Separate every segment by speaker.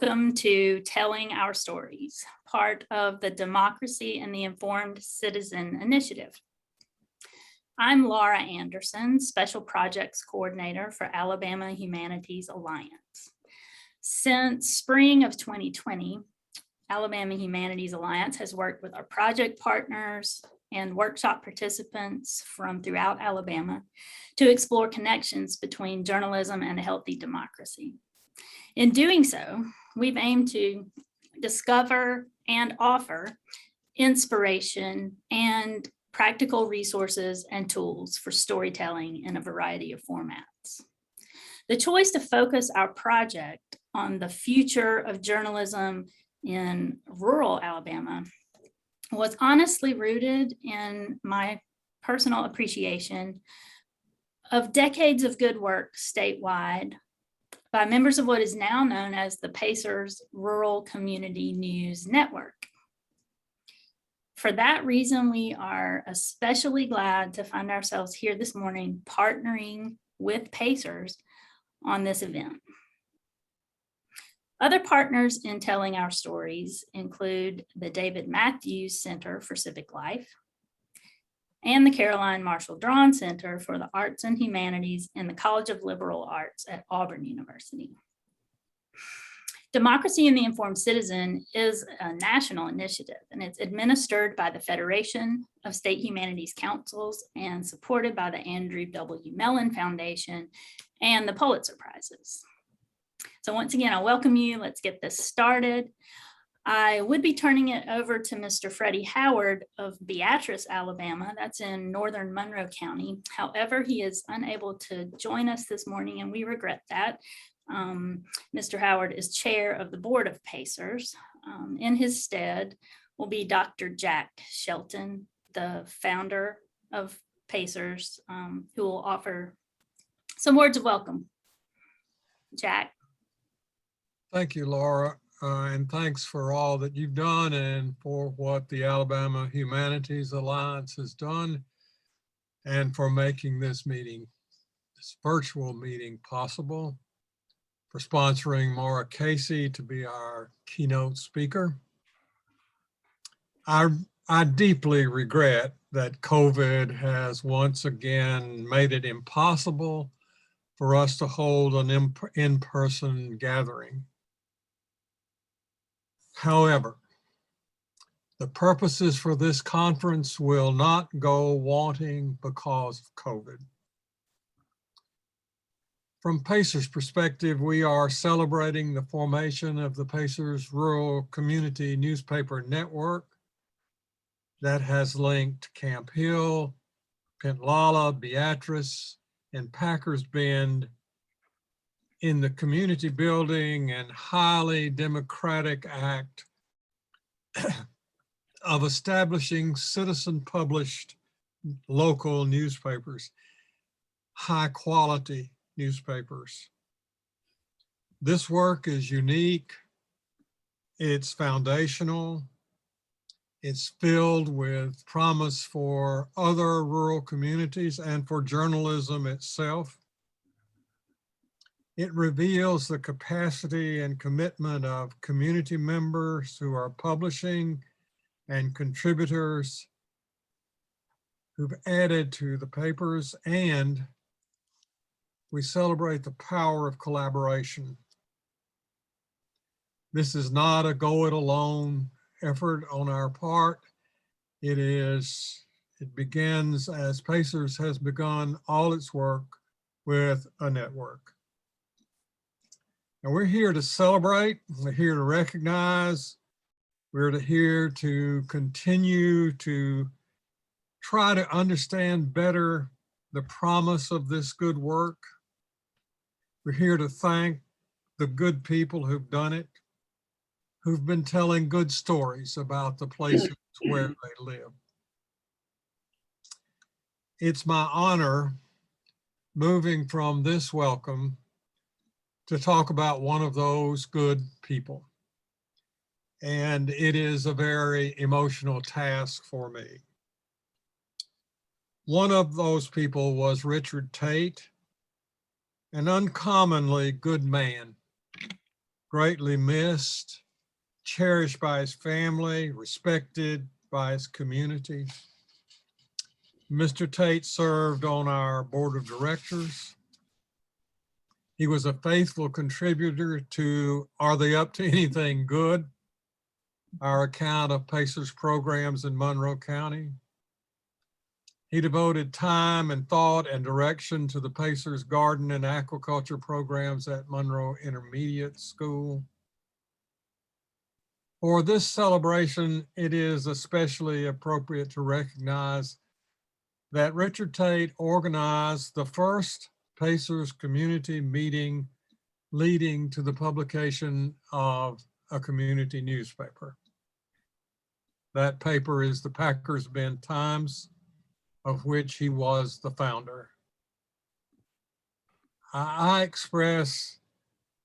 Speaker 1: Welcome to Telling Our Stories, part of the Democracy and the Informed Citizen Initiative. I'm Laura Anderson, Special Projects Coordinator for Alabama Humanities Alliance. Since spring of 2020, Alabama Humanities Alliance has worked with our project partners and workshop participants from throughout Alabama to explore connections between journalism and a healthy democracy. In doing so, we've aimed to discover and offer inspiration and practical resources and tools for storytelling in a variety of formats. The choice to focus our project on the future of journalism in rural Alabama was honestly rooted in my personal appreciation of decades of good work statewide by members of what is now known as the Pacers Rural Community News Network. For that reason, we are especially glad to find ourselves here this morning partnering with Pacers on this event. Other partners in Telling Our Stories include the David Matthews Center for Civic Life and the Caroline Marshall Drawn Center for the Arts and Humanities in the College of Liberal Arts at Auburn University. Democracy and the Informed Citizen is a national initiative, and it's administered by the Federation of State Humanities Councils and supported by the Andrew W. Mellon Foundation and the Pulitzer Prizes. So once again, I welcome you. Let's get this started. I would be turning it over to Mr. Freddie Howard of Beatrice, Alabama. That's in northern Monroe County. However, he is unable to join us this morning, and we regret that. Mr. Howard is chair of the board of Pacers. In his stead will be Dr. Jack Shelton, the founder of Pacers, who will offer some words of welcome. Jack.
Speaker 2: Thank you, Laura. And thanks for all that you've done and for what the Alabama Humanities Alliance has done and for making this meeting, this virtual meeting possible, for sponsoring Maura Casey to be our keynote speaker. I deeply regret that COVID has once again made it impossible for us to hold an in-person gathering. However, the purposes for this conference will not go wanting because of COVID. From Pacers' perspective, we are celebrating the formation of the Pacers Rural Community Newspaper Network that has linked Camp Hill, Pintlala, Beatrice, and Packers Bend in the community building and highly democratic act of establishing citizen-published local newspapers, high-quality newspapers. This work is unique, it's foundational, it's filled with promise for other rural communities and for journalism itself. It reveals the capacity and commitment of community members who are publishing and contributors who've added to the papers, and we celebrate the power of collaboration. This is not a go-it-alone effort on our part. It begins as Pacers has begun all its work with a network. And we're here to celebrate, we're here to recognize, we're here to continue to try to understand better the promise of this good work. We're here to thank the good people who've done it, who've been telling good stories about the places where they live. It's my honor, moving from this welcome, to talk about one of those good people. And it is a very emotional task for me. One of those people was Richard Tate, an uncommonly good man greatly missed, cherished by his family, respected by his community. Mr. Tate served on our board of directors. He was a faithful contributor to Are They Up to Anything Good?, our account of Pacers programs in Monroe County. He devoted time and thought and direction to the Pacers garden and aquaculture programs at Monroe Intermediate School. For this celebration, it is especially appropriate to recognize that Richard Tate organized the first Pacers community meeting leading to the publication of a community newspaper. That paper is the Packers Bend Times, of which he was the founder. I express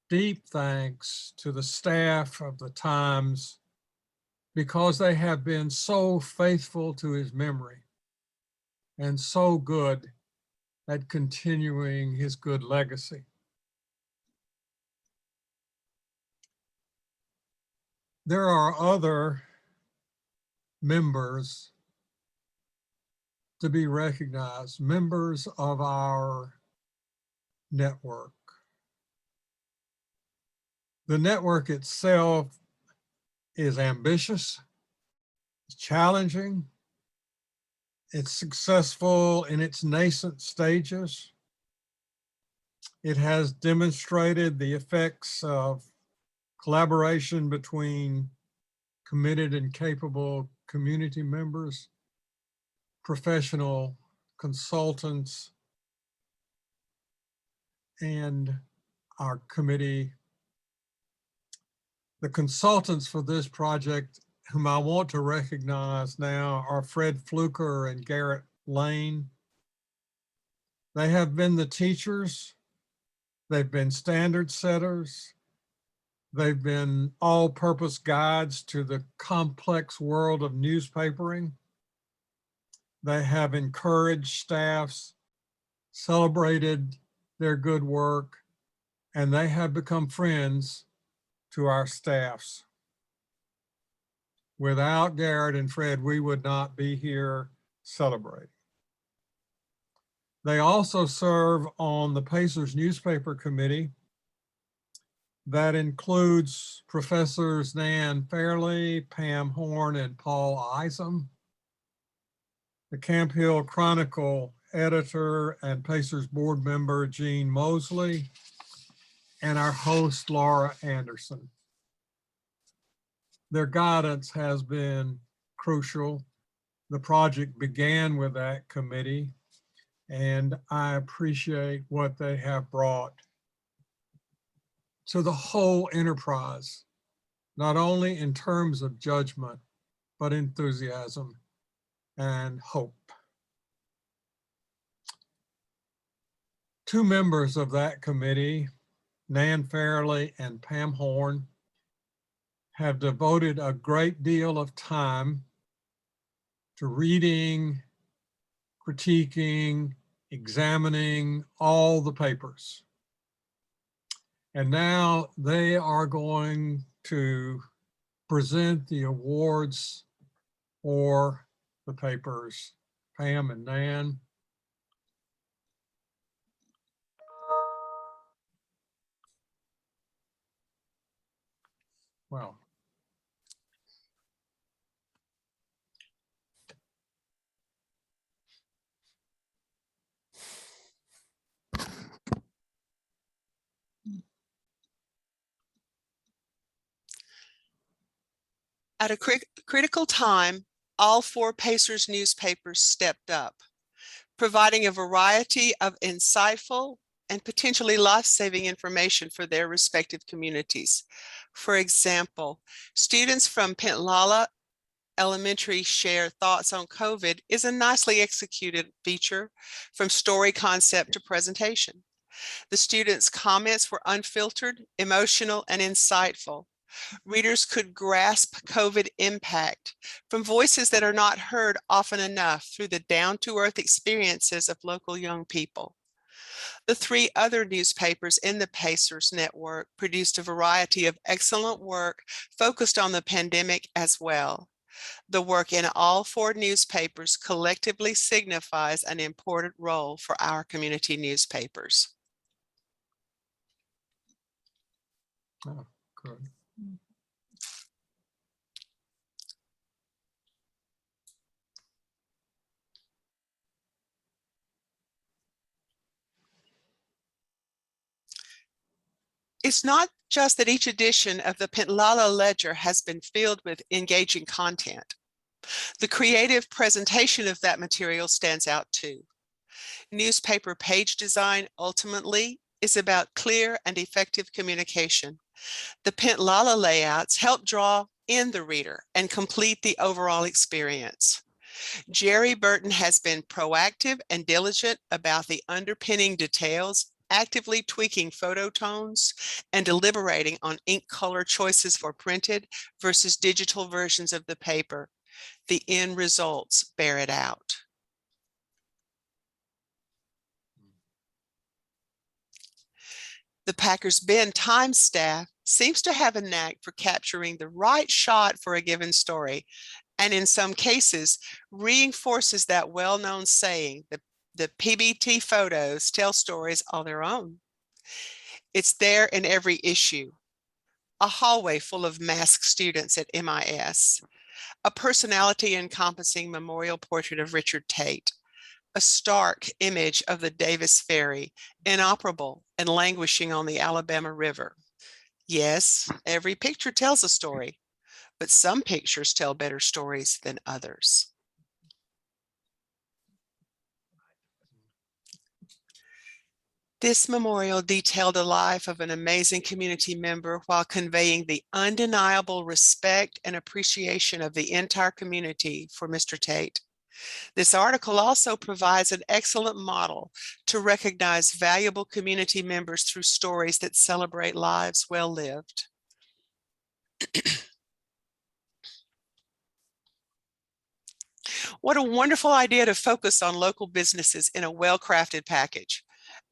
Speaker 2: deep thanks to the staff of the Times because they have been so faithful to his memory and so good at continuing his good legacy. There are other members to be recognized, members of our network. The network itself is ambitious, it's challenging, it's successful in its nascent stages. It has demonstrated the effects of collaboration between committed and capable community members, professional consultants, and our committee. The consultants for this project, whom I want to recognize now, are Fred Fluker and Garrett Lane. They have been the teachers, they've been standard setters, they've been all-purpose guides to the complex world of newspapering. They have encouraged staffs, celebrated their good work, and they have become friends to our staffs. Without Garrett and Fred, we would not be here celebrating. They also serve on the Pacers newspaper committee that includes Professors Nan Fairley, Pam Horn, and Paul Isom, the Camp Hill Chronicle editor and Pacers board member Gene Mosley, and our host Laura Anderson. Their guidance has been crucial. The project began with that committee, and I appreciate what they have brought to the whole enterprise, not only in terms of judgment, but enthusiasm and hope. Two members of that committee, Nan Fairley and Pam Horn, have devoted a great deal of time to reading, critiquing, examining all the papers. And now they are going to present the awards for the papers. Pam and Nan. Wow.
Speaker 3: At a critical time, all four Pacers newspapers stepped up, providing a variety of insightful and potentially life-saving information for their respective communities. For example, students from Pintlala Elementary share thoughts on COVID is a nicely executed feature from story concept to presentation. The students' comments were unfiltered, emotional, and insightful. Readers could grasp COVID impact from voices that are not heard often enough through the down-to-earth experiences of local young people. The 3 other newspapers in the Pacers network produced a variety of excellent work focused on the pandemic as well. The work in all 4 newspapers collectively signifies an important role for our community newspapers.
Speaker 2: Oh, good.
Speaker 3: It's not just that each edition of the Pintlala Ledger has been filled with engaging content. The creative presentation of that material stands out too. Newspaper page design ultimately is about clear and effective communication. The Pintlala layouts help draw in the reader and complete the overall experience. Jerry Burton has been proactive and diligent about the underpinning details, actively tweaking photo tones and deliberating on ink color choices for printed versus digital versions of the paper. The end results bear it out. The Packers Bend Times staff seems to have a knack for capturing the right shot for a given story, and in some cases reinforces that well-known saying, the PBT photos tell stories all their own. It's there in every issue. A hallway full of masked students at MIS, a personality encompassing memorial portrait of Richard Tate, a stark image of the Davis Ferry, inoperable and languishing on the Alabama River. Yes, every picture tells a story, but some pictures tell better stories than others. This memorial detailed the life of an amazing community member while conveying the undeniable respect and appreciation of the entire community for Mr. Tate. This article also provides an excellent model to recognize valuable community members through stories that celebrate lives well lived. What a wonderful idea to focus on local businesses in a well-crafted package.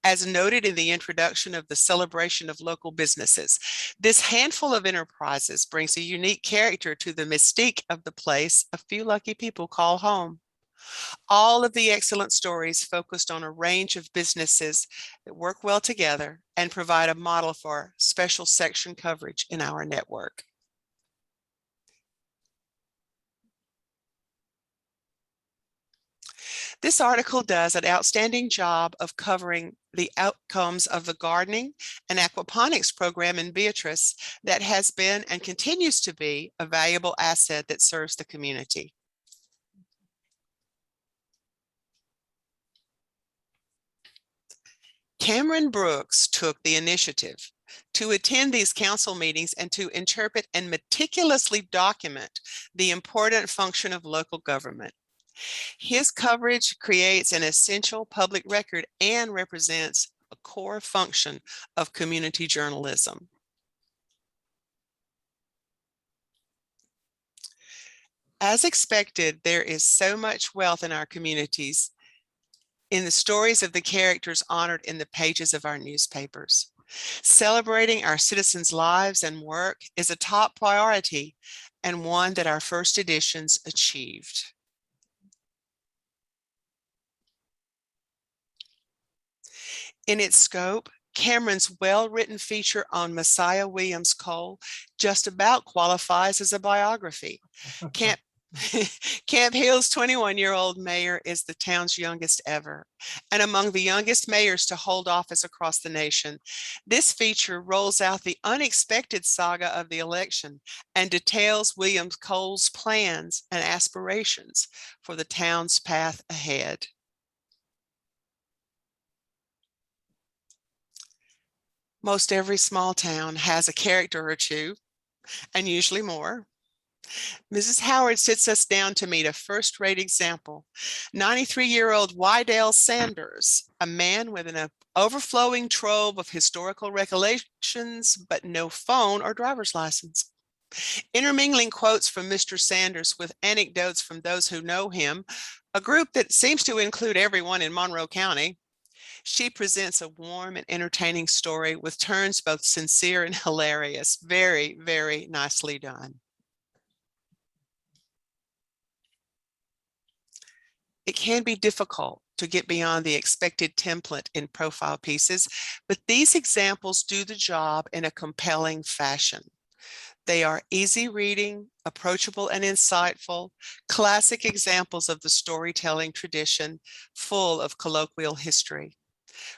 Speaker 3: As noted in the introduction of the celebration of local businesses, this handful of enterprises brings a unique character to the mystique of the place a few lucky people call home. All of the excellent stories focused on a range of businesses that work well together and provide a model for special section coverage in our network. This article does an outstanding job of covering the outcomes of the gardening and aquaponics program in Beatrice that has been and continues to be a valuable asset that serves the community. Cameron Brooks took the initiative to attend these council meetings and to interpret and meticulously document the important function of local government. His coverage creates an essential public record and represents a core function of community journalism. As expected, there is so much wealth in our communities in the stories of the characters honored in the pages of our newspapers. Celebrating our citizens' lives and work is a top priority and one that our first editions achieved. In its scope, Cameron's well-written feature on Messiah Williams Cole just about qualifies as a biography. Camp Hill's 21-year-old mayor is the town's youngest ever, and among the youngest mayors to hold office across the nation. This feature rolls out the unexpected saga of the election and details Williams Cole's plans and aspirations for the town's path ahead. Most every small town has a character or two, and usually more. Mrs. Howard sits us down to meet a first-rate example. 93-year-old Wydell Sanders, a man with an overflowing trove of historical recollections, but no phone or driver's license. Intermingling quotes from Mr. Sanders with anecdotes from those who know him, a group that seems to include everyone in Monroe County. She presents a warm and entertaining story with turns both sincere and hilarious. Very, very nicely done. It can be difficult to get beyond the expected template in profile pieces, but these examples do the job in a compelling fashion. They are easy reading, approachable and insightful, classic examples of the storytelling tradition, full of colloquial history.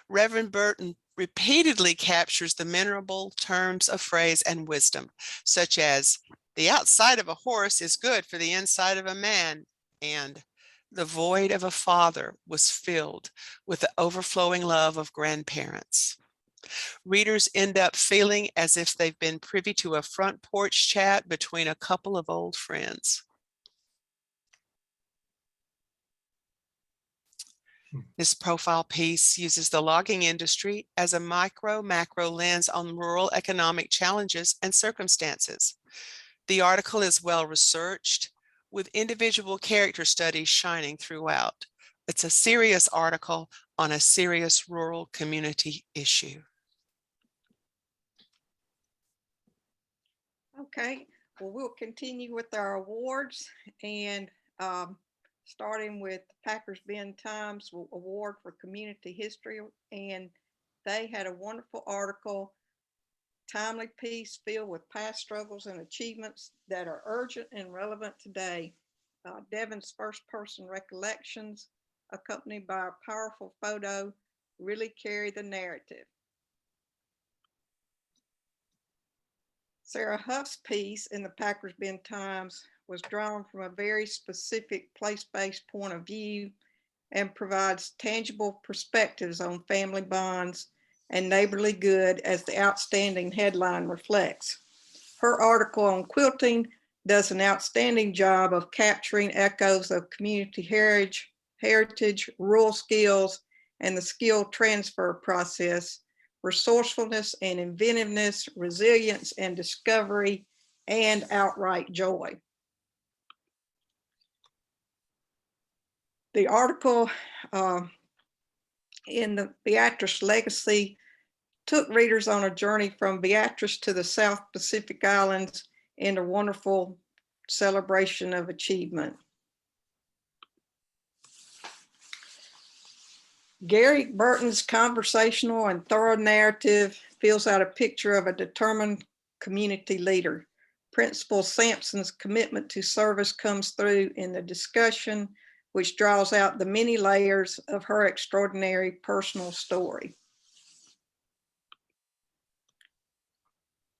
Speaker 3: Reverend Burton repeatedly captures the memorable terms of phrase and wisdom, such as, "The outside of a horse is good for the inside of a man," and "The void of a father was filled with the overflowing love of grandparents." Readers end up feeling as if they've been privy to a front porch chat between a couple of old friends. This profile piece uses the logging industry as a macro lens on rural economic challenges and circumstances. The article is well researched, with individual character studies shining throughout. It's a serious article on a serious rural community issue.
Speaker 4: Okay, well, we'll continue with our awards, and starting with Packers Bend Times Award for Community History, and they had a wonderful article, timely piece filled with past struggles and achievements that are urgent and relevant today. Devon's first-person recollections, accompanied by a powerful photo, really carry the narrative. Sarah Huff's piece in the Packers Bend Times was drawn from a very specific place-based point of view and provides tangible perspectives on family bonds and neighborly good, as the outstanding headline reflects. Her article on quilting does an outstanding job of capturing echoes of community heritage, rural skills, and the skill transfer process, resourcefulness and inventiveness, resilience and discovery, and outright joy. The article in the Beatrice Legacy took readers on a journey from Beatrice to the South Pacific Islands in a wonderful celebration of achievement. Gary Burton's conversational and thorough narrative fills out a picture of a determined community leader. Principal Sampson's commitment to service comes through in the discussion, which draws out the many layers of her extraordinary personal story.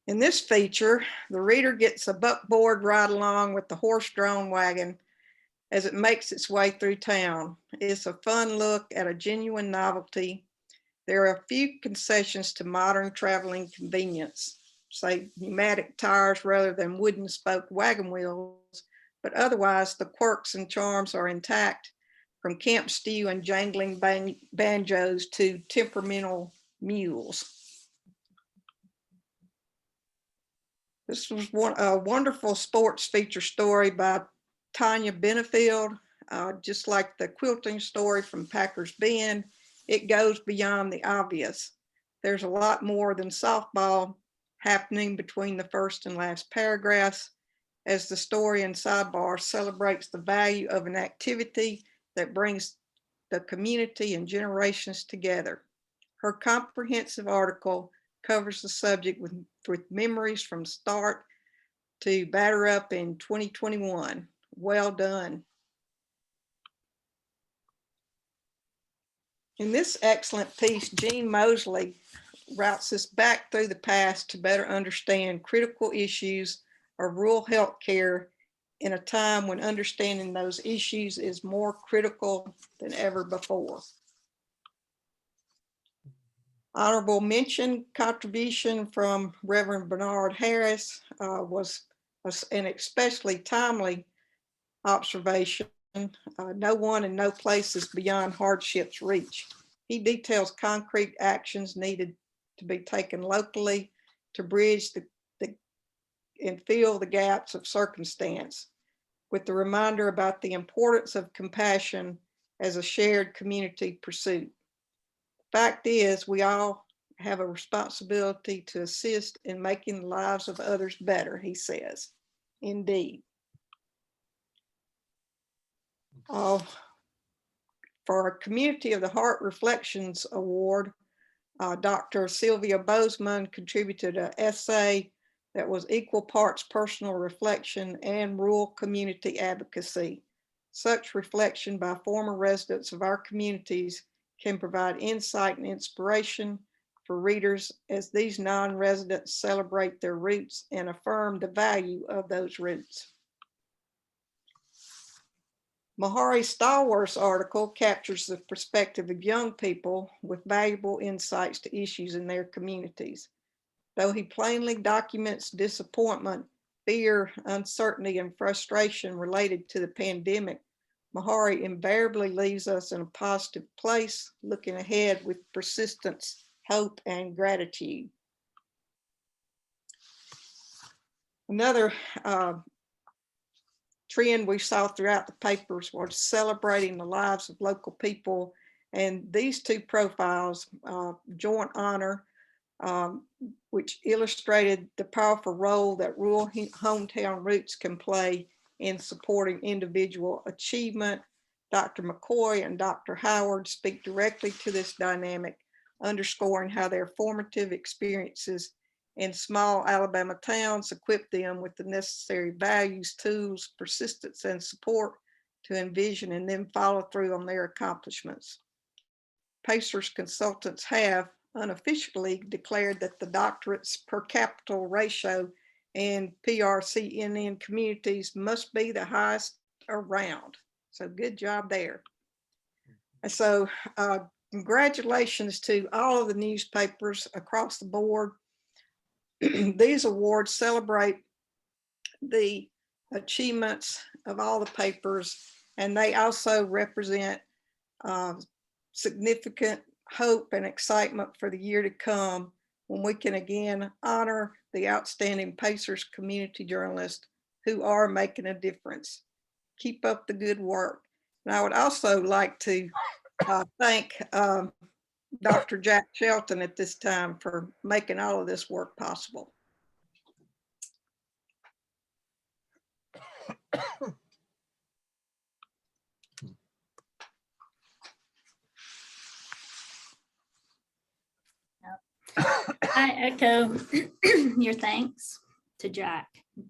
Speaker 4: In this feature, the reader gets a buckboard ride along with the horse-drawn wagon as it makes its way through town. It's a fun look at a genuine novelty. There are a few concessions to modern traveling convenience, say pneumatic tires rather than wooden spoke wagon wheels, but otherwise the quirks and charms are intact, from camp stew and jangling banjos to temperamental mules. This was a wonderful sports feature story by Tanya Benefield. Just like the quilting story from Packers Bend, it goes beyond the obvious. There's a lot more than softball happening between the first and last paragraphs, as the story and sidebar celebrates the value of an activity that brings the community and generations together. Her comprehensive article covers the subject with memories from start to batter up in 2021. Well done. In this excellent piece, Jean Mosley routes us back through the past to better understand critical issues of rural health care in a time when understanding those issues is more critical than ever before. Honorable mention contribution from Reverend Bernard Harris was an especially timely observation. No one and no place is beyond hardship's reach. He details concrete actions needed to be taken locally to bridge and fill the gaps of circumstance, with the reminder about the importance of compassion as a shared community pursuit. Fact is, we all have a responsibility to assist in making the lives of others better, he says. Indeed. For our Community of the Heart Reflections Award, Dr. Sylvia Bozeman contributed an essay that was equal parts personal reflection and rural community advocacy. Such reflection by former residents of our communities can provide insight and inspiration for readers as these non-residents celebrate their roots and affirm the value of those roots. Mahari's Stalwarts article captures the perspective of young people with valuable insights to issues in their communities. Though he plainly documents disappointment, fear, uncertainty, and frustration related to the pandemic, Mahari invariably leaves us in a positive place, looking ahead with persistence, hope, and gratitude. Another trend we saw throughout the papers was celebrating the lives of local people. And these two profiles, Joint Honor, which illustrated the powerful role that rural hometown roots can play in supporting individual achievement. Dr. McCoy and Dr. Howard speak directly to this dynamic, underscoring how their formative experiences in small Alabama towns equip them with the necessary values, tools, persistence, and support to envision and then follow through on their accomplishments. PACER's consultants have unofficially declared that the doctorates per capita ratio in PRCNN communities must be the highest around. So good job there. And so congratulations to all of the newspapers across the board. These awards celebrate the achievements of all the papers, and they also represent significant hope and excitement for the year to come when we can again honor the outstanding PACERS community journalists who are making a difference. Keep up the good work. And I would also like to thank Dr. Jack Shelton at this time for making all of this work possible.
Speaker 1: I echo your thanks to Jack,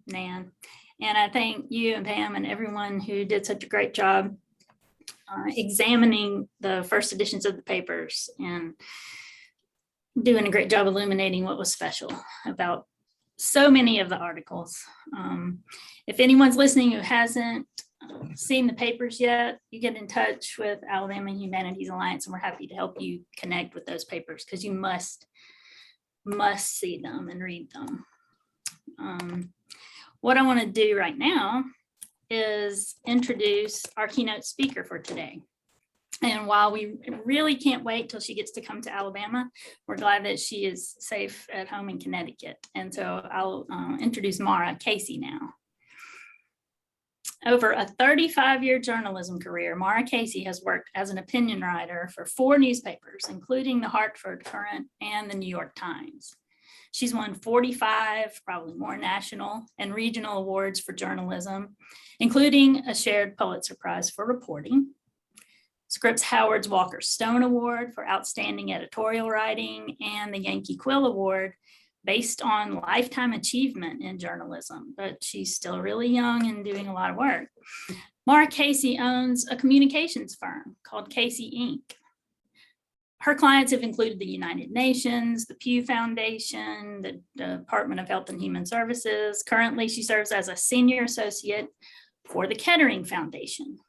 Speaker 1: Nan, and I thank you and Pam and everyone who did such a great job examining the first editions of the papers and doing a great job illuminating what was special about so many of the articles. If anyone's listening who hasn't seen the papers yet, you get in touch with Alabama Humanities Alliance and we're happy to help you connect with those papers because you must see them and read them. What I want to do right now is introduce our keynote speaker for today. And while we really can't wait till she gets to come to Alabama, we're glad that she is safe at home in Connecticut. And so I'll introduce Maura Casey now. Over a 35-year journalism career, Maura Casey has worked as an opinion writer for 4 newspapers, including the Hartford Courant and the New York Times. She's won 45, probably more, national and regional awards for journalism, including a shared Pulitzer Prize for reporting, Scripps Howard's Walker Stone Award for outstanding editorial writing, and the Yankee Quill Award based on lifetime achievement in journalism, but she's still really young and doing a lot of work. Maura Casey owns a communications firm called Casey Inc. Her clients have included the United Nations, the Pew Foundation, the Department of Health and Human Services. Currently, she serves as a senior associate for the Kettering Foundation,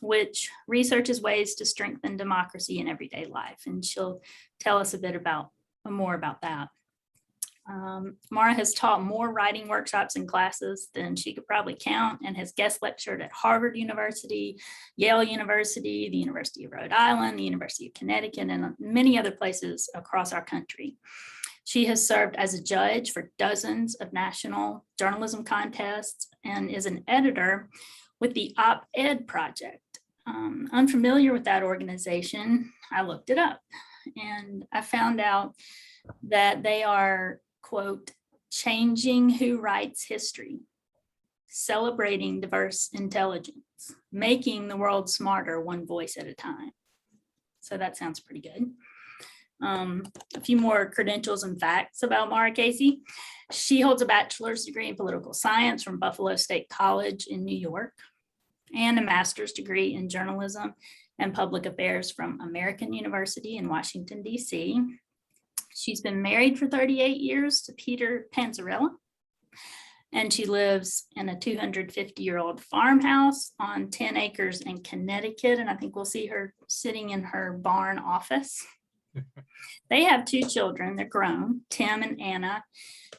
Speaker 1: which researches ways to strengthen democracy in everyday life. And she'll tell us a bit more about that. Maura has taught more writing workshops and classes than she could probably count and has guest lectured at Harvard University, Yale University, the University of Rhode Island, the University of Connecticut, and many other places across our country. She has served as a judge for dozens of national journalism contests and is an editor with the Op-Ed Project. Unfamiliar with that organization, I looked it up. and I found out that they are, quote, changing who writes history, celebrating diverse intelligence, making the world smarter one voice at a time. So that sounds pretty good. A few more credentials and facts about Maura Casey. She holds a bachelor's degree in political science from Buffalo State College in New York, and a master's degree in journalism and public affairs from American University in Washington, D.C. She's been married for 38 years to Peter Panzarella, and she lives in a 250-year-old farmhouse on 10 acres in Connecticut, and I think we'll see her sitting in her barn office. They have 2 children. They're grown, Tim and Anna,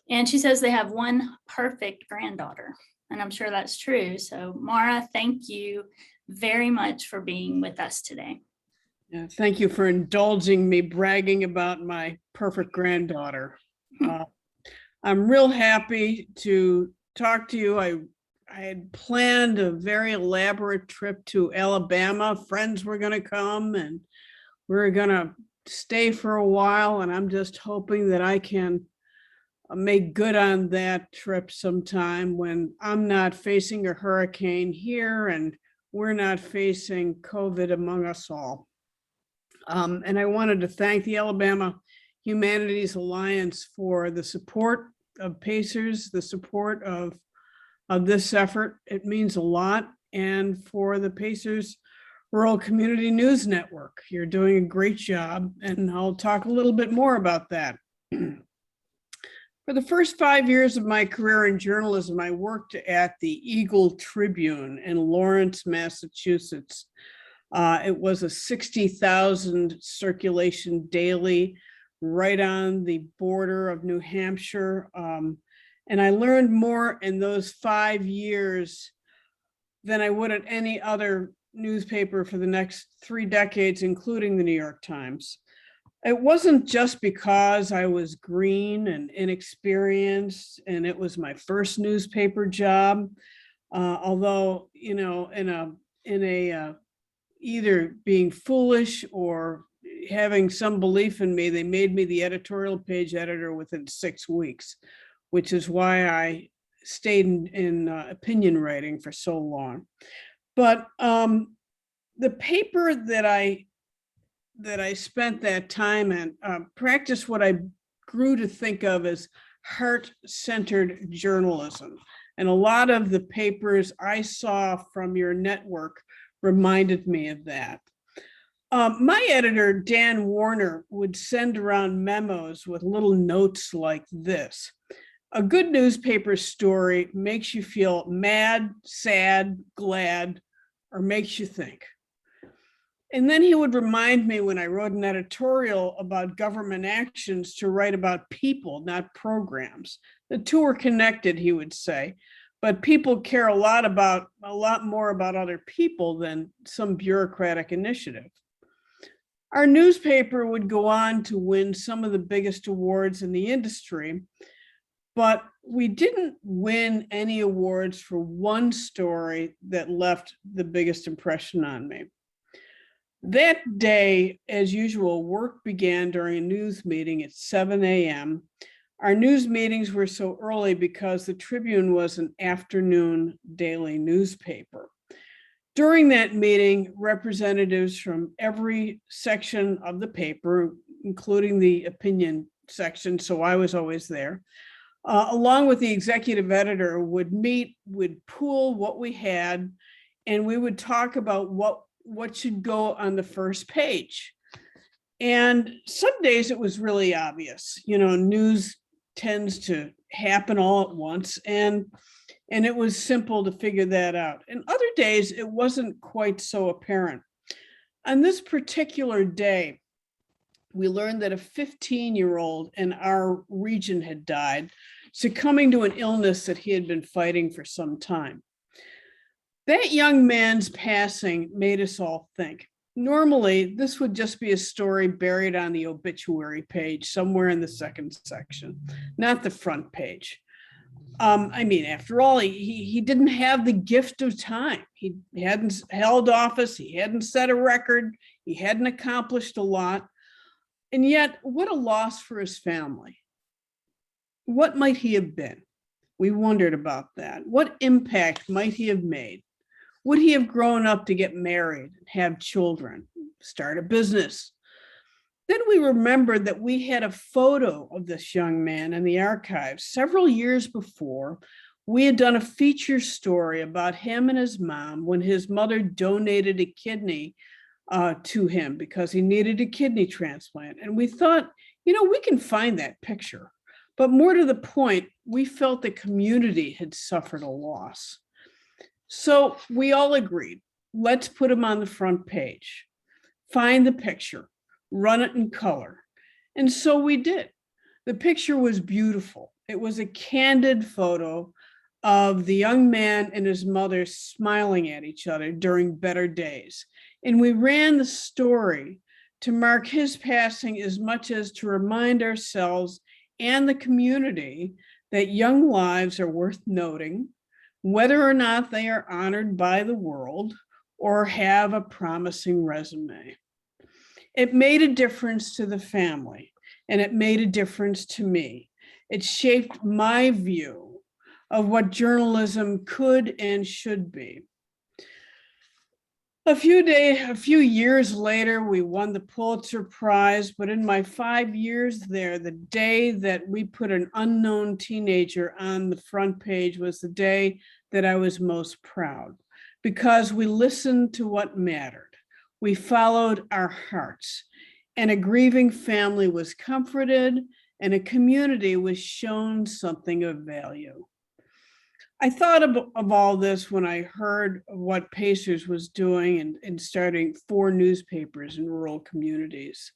Speaker 1: and she says they have one perfect granddaughter, and I'm sure that's true. So Maura, thank you very much for being with us today.
Speaker 5: Yeah, thank you for indulging me bragging about my perfect granddaughter. I'm real happy to talk to you. I had planned a very elaborate trip to Alabama. Friends were going to come and we were going to stay for a while, and I'm just hoping that I can make good on that trip sometime when I'm not facing a hurricane here and we're not facing COVID among us all. And I wanted to thank the Alabama Humanities Alliance for the support of Pacers, the support of this effort. It means a lot. And for the Pacers Rural Community News Network, you're doing a great job. And I'll talk a little bit more about that. For the first 5 years of my career in journalism, I worked at the Eagle-Tribune in Lawrence, Massachusetts. It was a 60,000 circulation daily, right on the border of New Hampshire. And I learned more in those 5 years than I would at any other newspaper for the next 3 decades, including the New York Times. It wasn't just because I was green and inexperienced and it was my first newspaper job, although, you know, in a either being foolish or having some belief in me, they made me the editorial page editor within 6 weeks, which is why I stayed in opinion writing for so long. But the paper that I spent that time in practiced what I grew to think of as heart-centered journalism. And a lot of the papers I saw from your network reminded me of that. My editor, Dan Warner, would send around memos with little notes like this. A good newspaper story makes you feel mad, sad, glad, or makes you think. And then he would remind me when I wrote an editorial about government actions to write about people, not programs. The two are connected, he would say, but people care a lot more about other people than some bureaucratic initiative. Our newspaper would go on to win some of the biggest awards in the industry, but we didn't win any awards for one story that left the biggest impression on me. That day, as usual, work began during a news meeting at 7 a.m. Our news meetings were so early because the Tribune was an afternoon daily newspaper. During that meeting, representatives from every section of the paper, including the opinion section, so I was always there, along with the executive editor, would meet, would pool what we had, and we would talk about what should go on the first page. And some days it was really obvious, you know, news tends to happen all at once, and it was simple to figure that out. And other days it wasn't quite so apparent. On this particular day, we learned that a 15-year-old in our region had died, succumbing to an illness that he had been fighting for some time. That young man's passing made us all think. Normally, this would just be a story buried on the obituary page somewhere in the second section, not the front page. I mean, after all, he didn't have the gift of time. He hadn't held office. He hadn't set a record. He hadn't accomplished a lot. And yet, what a loss for his family. What might he have been? We wondered about that. What impact might he have made? Would he have grown up to get married, have children, start a business? Then we remembered that we had a photo of this young man in the archives. Several years before, we had done a feature story about him and his mom when his mother donated a kidney to him because he needed a kidney transplant. And we thought, we can find that picture. But more to the point, we felt the community had suffered a loss. So we all agreed, let's put him on the front page, find the picture, run it in color. And so we did. The picture was beautiful. It was a candid photo of the young man and his mother smiling at each other during better days. And we ran the story to mark his passing as much as to remind ourselves and the community that young lives are worth noting, whether or not they are honored by the world or have a promising resume. It made a difference to the family, and it made a difference to me. It shaped my view of what journalism could and should be. A few years later, we won the Pulitzer Prize, but in my 5 years there, the day that we put an unknown teenager on the front page was the day that I was most proud, because we listened to what mattered. We followed our hearts, and a grieving family was comforted, and a community was shown something of value. I thought of all this when I heard of what Pacers was doing and starting 4 newspapers in rural communities.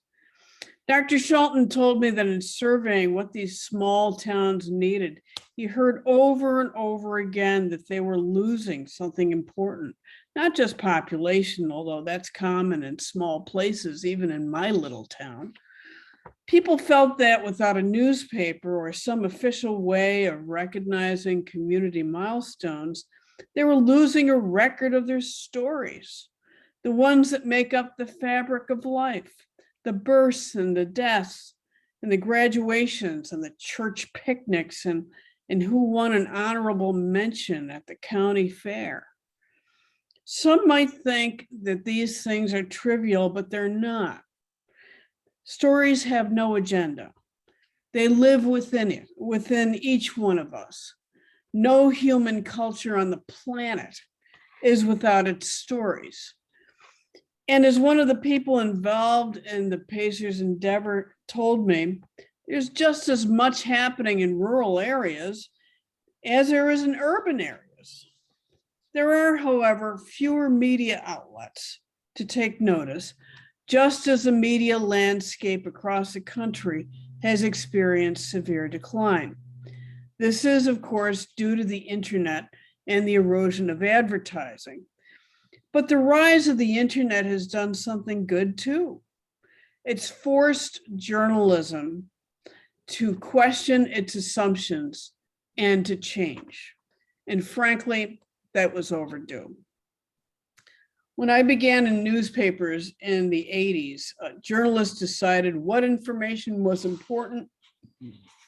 Speaker 5: Dr. Shelton told me that in surveying what these small towns needed, he heard over and over again that they were losing something important, not just population, although that's common in small places, even in my little town. People felt that without a newspaper or some official way of recognizing community milestones, they were losing a record of their stories, the ones that make up the fabric of life, the births and the deaths and the graduations and the church picnics and who won an honorable mention at the county fair. Some might think that these things are trivial, but they're not. Stories have no agenda. They live within each one of us. No human culture on the planet is without its stories. And as one of the people involved in the Pacers endeavor told me, there's just as much happening in rural areas as there is in urban areas. There are, however, fewer media outlets to take notice, just as the media landscape across the country has experienced severe decline. This is, of course, due to the internet and the erosion of advertising. But the rise of the internet has done something good too. It's forced journalism to question its assumptions and to change. And frankly, that was overdue. When I began in newspapers in the 80s, journalists decided what information was important.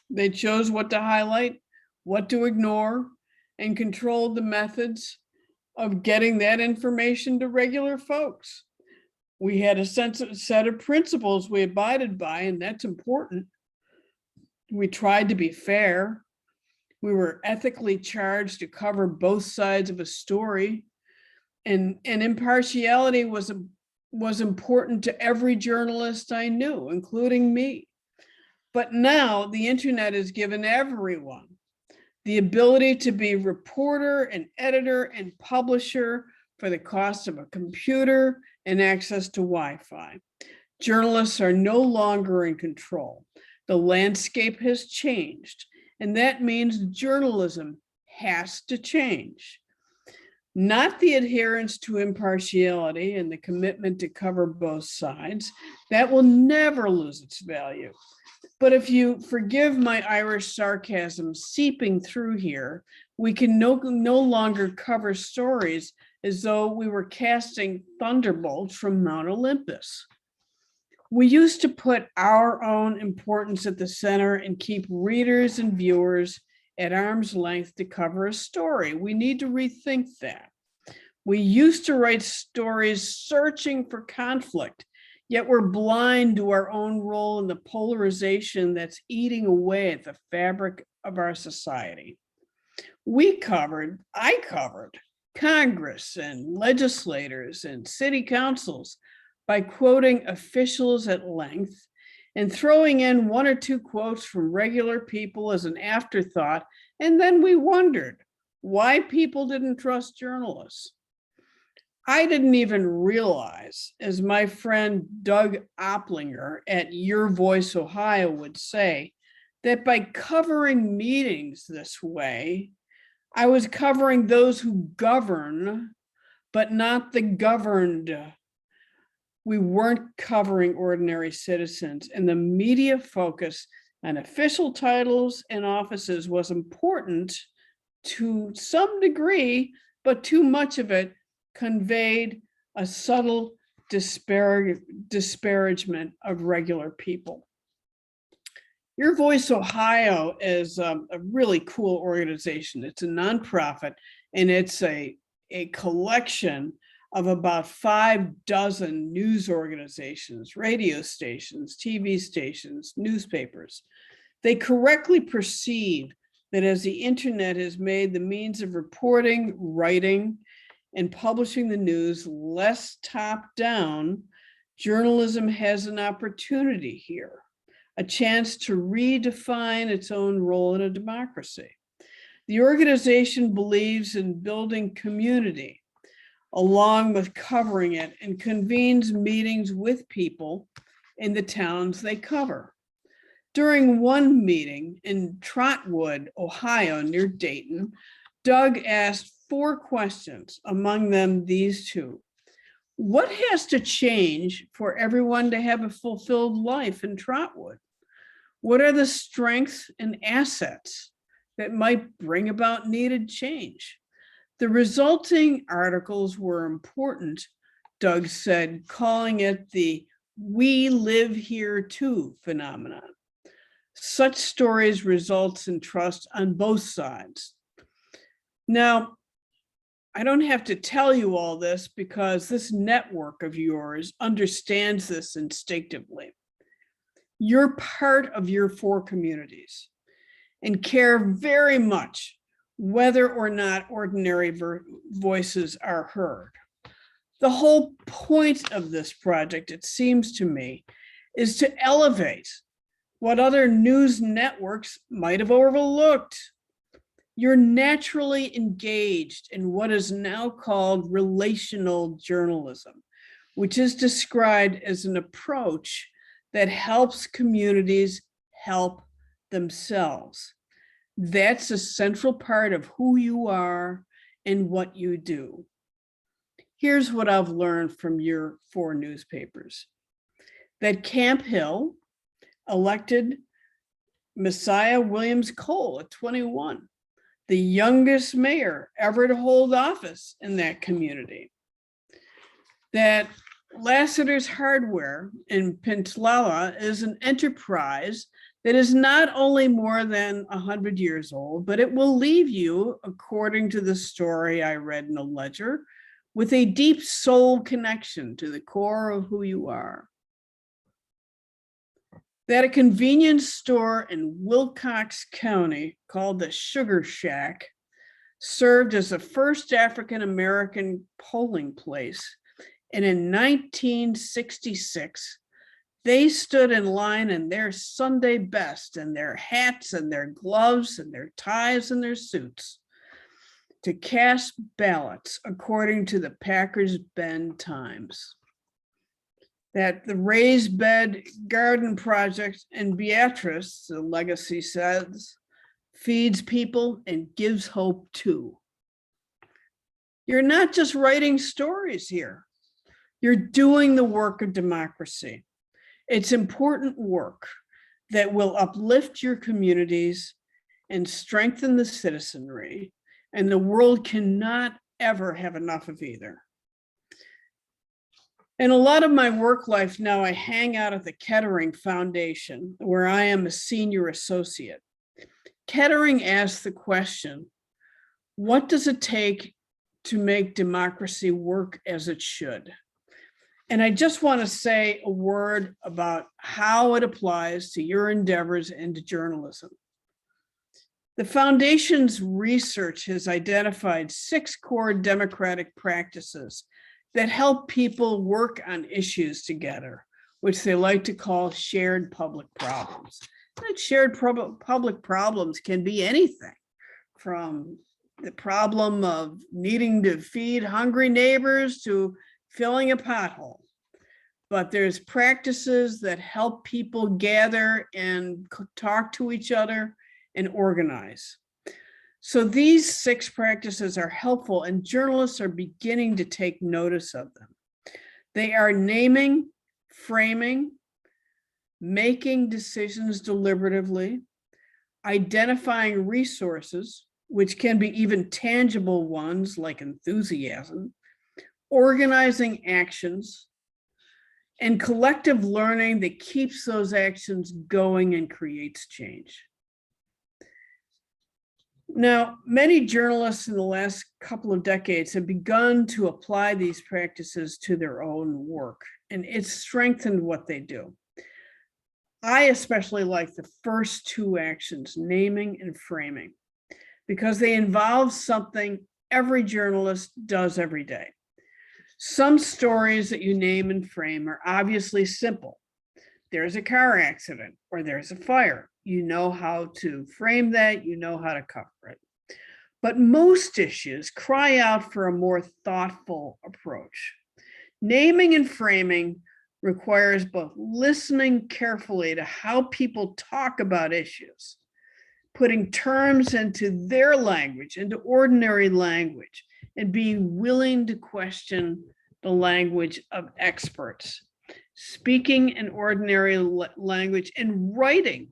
Speaker 5: They chose what to highlight, what to ignore, and controlled the methods of getting that information to regular folks. We had a set of principles we abided by, and that's important. We tried to be fair. We were ethically charged to cover both sides of a story. And impartiality was important to every journalist I knew, including me. But now the internet has given everyone the ability to be reporter and editor and publisher for the cost of a computer and access to Wi-Fi. Journalists are no longer in control. The landscape has changed, and that means journalism has to change. Not the adherence to impartiality and the commitment to cover both sides. That will never lose its value. But if you forgive my Irish sarcasm seeping through here, we can no longer cover stories as though we were casting thunderbolts from Mount Olympus. We used to put our own importance at the center and keep readers and viewers at arm's length to cover a story. We need to rethink that. We used to write stories searching for conflict, yet we're blind to our own role in the polarization that's eating away at the fabric of our society. I covered Congress and legislators and city councils by quoting officials at length and throwing in one or two quotes from regular people as an afterthought. And then we wondered why people didn't trust journalists. I didn't even realize, as my friend Doug Opplinger at Your Voice Ohio would say, that by covering meetings this way, I was covering those who govern, but not the governed. We weren't covering ordinary citizens, and the media focus on official titles and offices was important to some degree, but too much of it conveyed a subtle disparagement of regular people. Your Voice Ohio is a really cool organization. It's a nonprofit, and it's a collection of about 6 news organizations, radio stations, TV stations, newspapers. They correctly perceive that as the internet has made the means of reporting, writing, and publishing the news less top-down, journalism has an opportunity here, a chance to redefine its own role in a democracy. The organization believes in building community along with covering it, and convenes meetings with people in the towns they cover. During one meeting in Trotwood, Ohio, near Dayton, Doug asked 4 questions, among them these 2. What has to change for everyone to have a fulfilled life in Trotwood? What are the strengths and assets that might bring about needed change? The resulting articles were important, Doug said, calling it the "we live here too" phenomenon. Such stories results in trust on both sides. Now, I don't have to tell you all this because this network of yours understands this instinctively. You're part of your 4 communities and care very much whether or not ordinary voices are heard. The whole point of this project, it seems to me, is to elevate what other news networks might have overlooked. You're naturally engaged in what is now called relational journalism, which is described as an approach that helps communities help themselves. That's a central part of who you are and what you do. Here's what I've learned from your 4 newspapers. That Camp Hill elected Messiah Williams Cole at 21, the youngest mayor ever to hold office in that community. That Lassiter's Hardware in Pintlala is an enterprise that is not only more than 100 years old, but it will leave you, according to the story I read in a ledger, with a deep soul connection to the core of who you are. That a convenience store in Wilcox County called the Sugar Shack served as the first African-American polling place, and in 1966, they stood in line in their Sunday best and their hats and their gloves and their ties and their suits to cast ballots according to the Packers Bend Times. That the Raised Bed Garden Project in Beatrice, the legacy says, feeds people and gives hope too. You're not just writing stories here. You're doing the work of democracy. It's important work that will uplift your communities and strengthen the citizenry, and the world cannot ever have enough of either. In a lot of my work life now, I hang out at the Kettering Foundation, where I am a senior associate. Kettering asks the question, what does it take to make democracy work as it should? And I just want to say a word about how it applies to your endeavors into journalism. The foundation's research has identified 6 core democratic practices that help people work on issues together, which they like to call shared public problems. And shared public problems can be anything from the problem of needing to feed hungry neighbors to filling a pothole. But there's practices that help people gather and talk to each other and organize. So these 6 practices are helpful, and journalists are beginning to take notice of them. They are naming, framing, making decisions deliberatively, identifying resources, which can be even tangible ones like enthusiasm, organizing actions, and collective learning that keeps those actions going and creates change. Now, many journalists in the last couple of decades have begun to apply these practices to their own work, and it's strengthened what they do. I especially like the first 2 actions, naming and framing, because they involve something every journalist does every day. Some stories that you name and frame are obviously simple. There's a car accident or there's a fire. You know how to frame that, you know how to cover it. But most issues cry out for a more thoughtful approach. Naming and framing requires both listening carefully to how people talk about issues, putting terms into their language, into ordinary language, and being willing to question the language of experts. Speaking in ordinary language and writing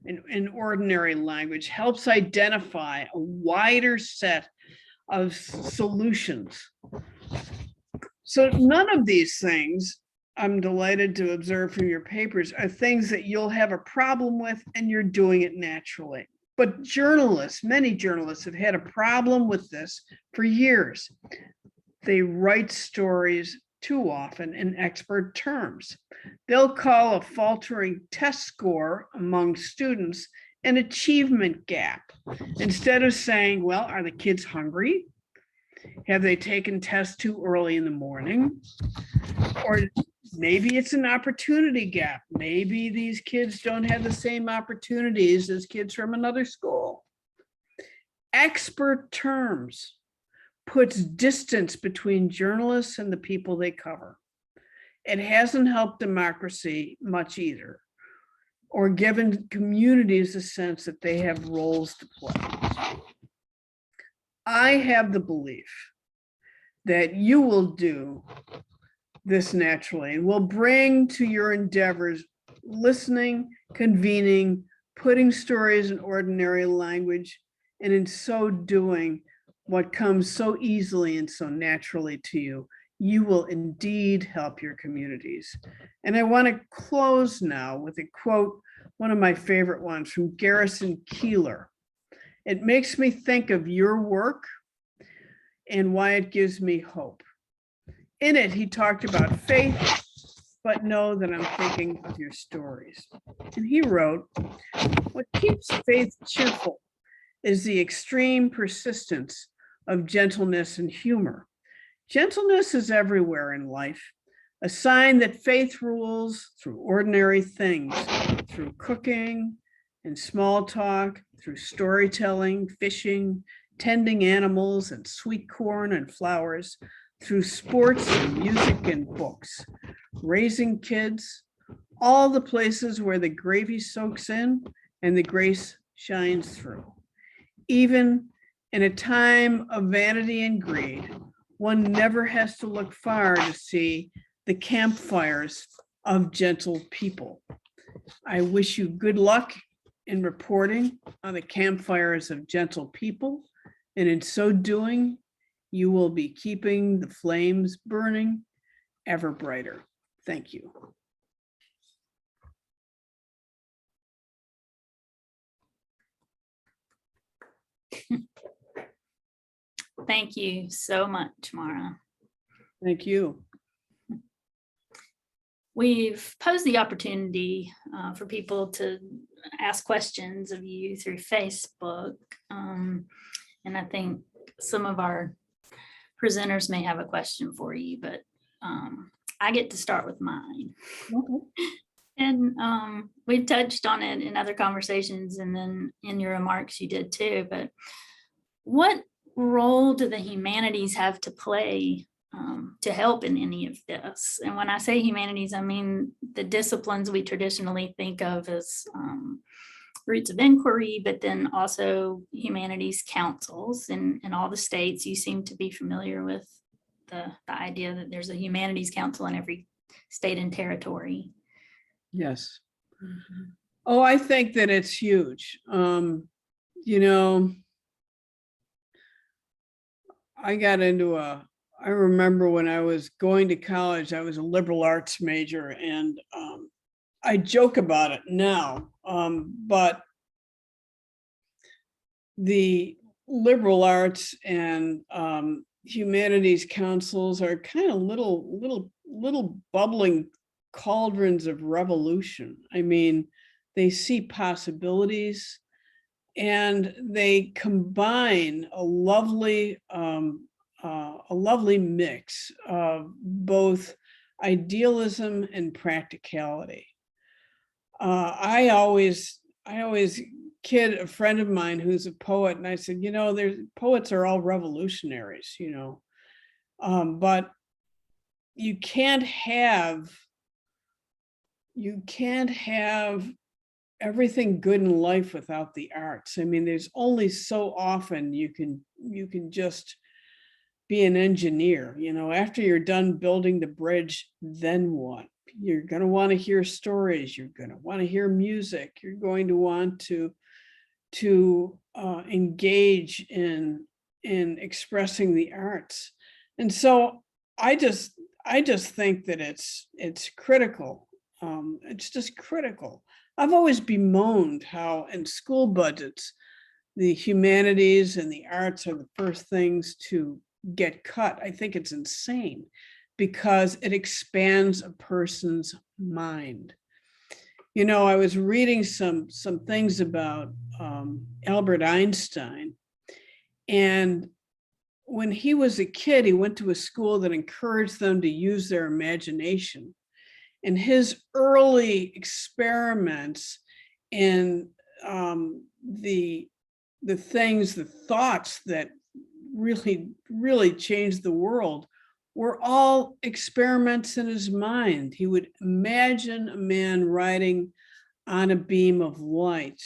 Speaker 5: in ordinary language helps identify a wider set of solutions. So none of these things, I'm delighted to observe from your papers, are things that you'll have a problem with and you're doing it naturally. But journalists, many journalists have had a problem with this for years. They write stories too often in expert terms. They'll call a faltering test score among students an achievement gap, instead of saying, well, are the kids hungry? Have they taken tests too early in the morning? Or maybe it's an opportunity gap. Maybe these kids don't have the same opportunities as kids from another school. Expert terms puts distance between journalists and the people they cover. It hasn't helped democracy much either, or given communities a sense that they have roles to play. I have the belief that you will do this naturally and will bring to your endeavors listening, convening, putting stories in ordinary language, and in so doing, what comes so easily and so naturally to you, you will indeed help your communities. And I want to close now with a quote, one of my favorite ones from Garrison Keillor. It makes me think of your work and why it gives me hope. In it, he talked about faith, but know that I'm thinking of your stories. And he wrote, what keeps faith cheerful is the extreme persistence of gentleness and humor. Gentleness is everywhere in life, a sign that faith rules through ordinary things, through cooking and small talk, through storytelling, fishing, tending animals and sweet corn and flowers, through sports and music and books, raising kids, all the places where the gravy soaks in and the grace shines through. Even in a time of vanity and greed, one never has to look far to see the campfires of gentle people. I wish you good luck in reporting on the campfires of gentle people, and in so doing, you will be keeping the flames burning ever brighter. Thank you.
Speaker 1: Thank you so much, Maura.
Speaker 5: Thank you.
Speaker 1: We've posed the opportunity for people to ask questions of you through Facebook. And I think some of our presenters may have a question for you, but I get to start with mine.
Speaker 5: Okay.
Speaker 1: And we touched on it in other conversations, and then in your remarks you did too, but what role do the humanities have to play to help in any of this? And when I say humanities, I mean the disciplines we traditionally think of as roots of inquiry, but then also humanities councils in all the states. You seem to be familiar with the idea that there's a humanities council in every state and territory.
Speaker 5: Yes. Oh, I think that it's huge. You know, I remember when I was going to college, I was a liberal arts major, and I joke about it now, but the liberal arts and humanities councils are kind of little bubbling cauldrons of revolution. I mean, they see possibilities, and they combine a lovely mix of both idealism and practicality. I always kid a friend of mine who's a poet, and I said, you know, poets are all revolutionaries, you know, but you can't have everything good in life without the arts. I mean, there's only so often you can just be an engineer, you know. After you're done building the bridge, then what? You're going to want to hear stories, you're going to want to hear music, you're going to want to engage in expressing the arts. And so I just think that it's critical. It's just critical. I've always bemoaned how in school budgets, the humanities and the arts are the first things to get cut. I think it's insane because it expands a person's mind. You know, I was reading some things about Albert Einstein, and when he was a kid, he went to a school that encouraged them to use their imagination. And his early experiments in the thoughts that really changed the world were all experiments in his mind. He would imagine a man riding on a beam of light.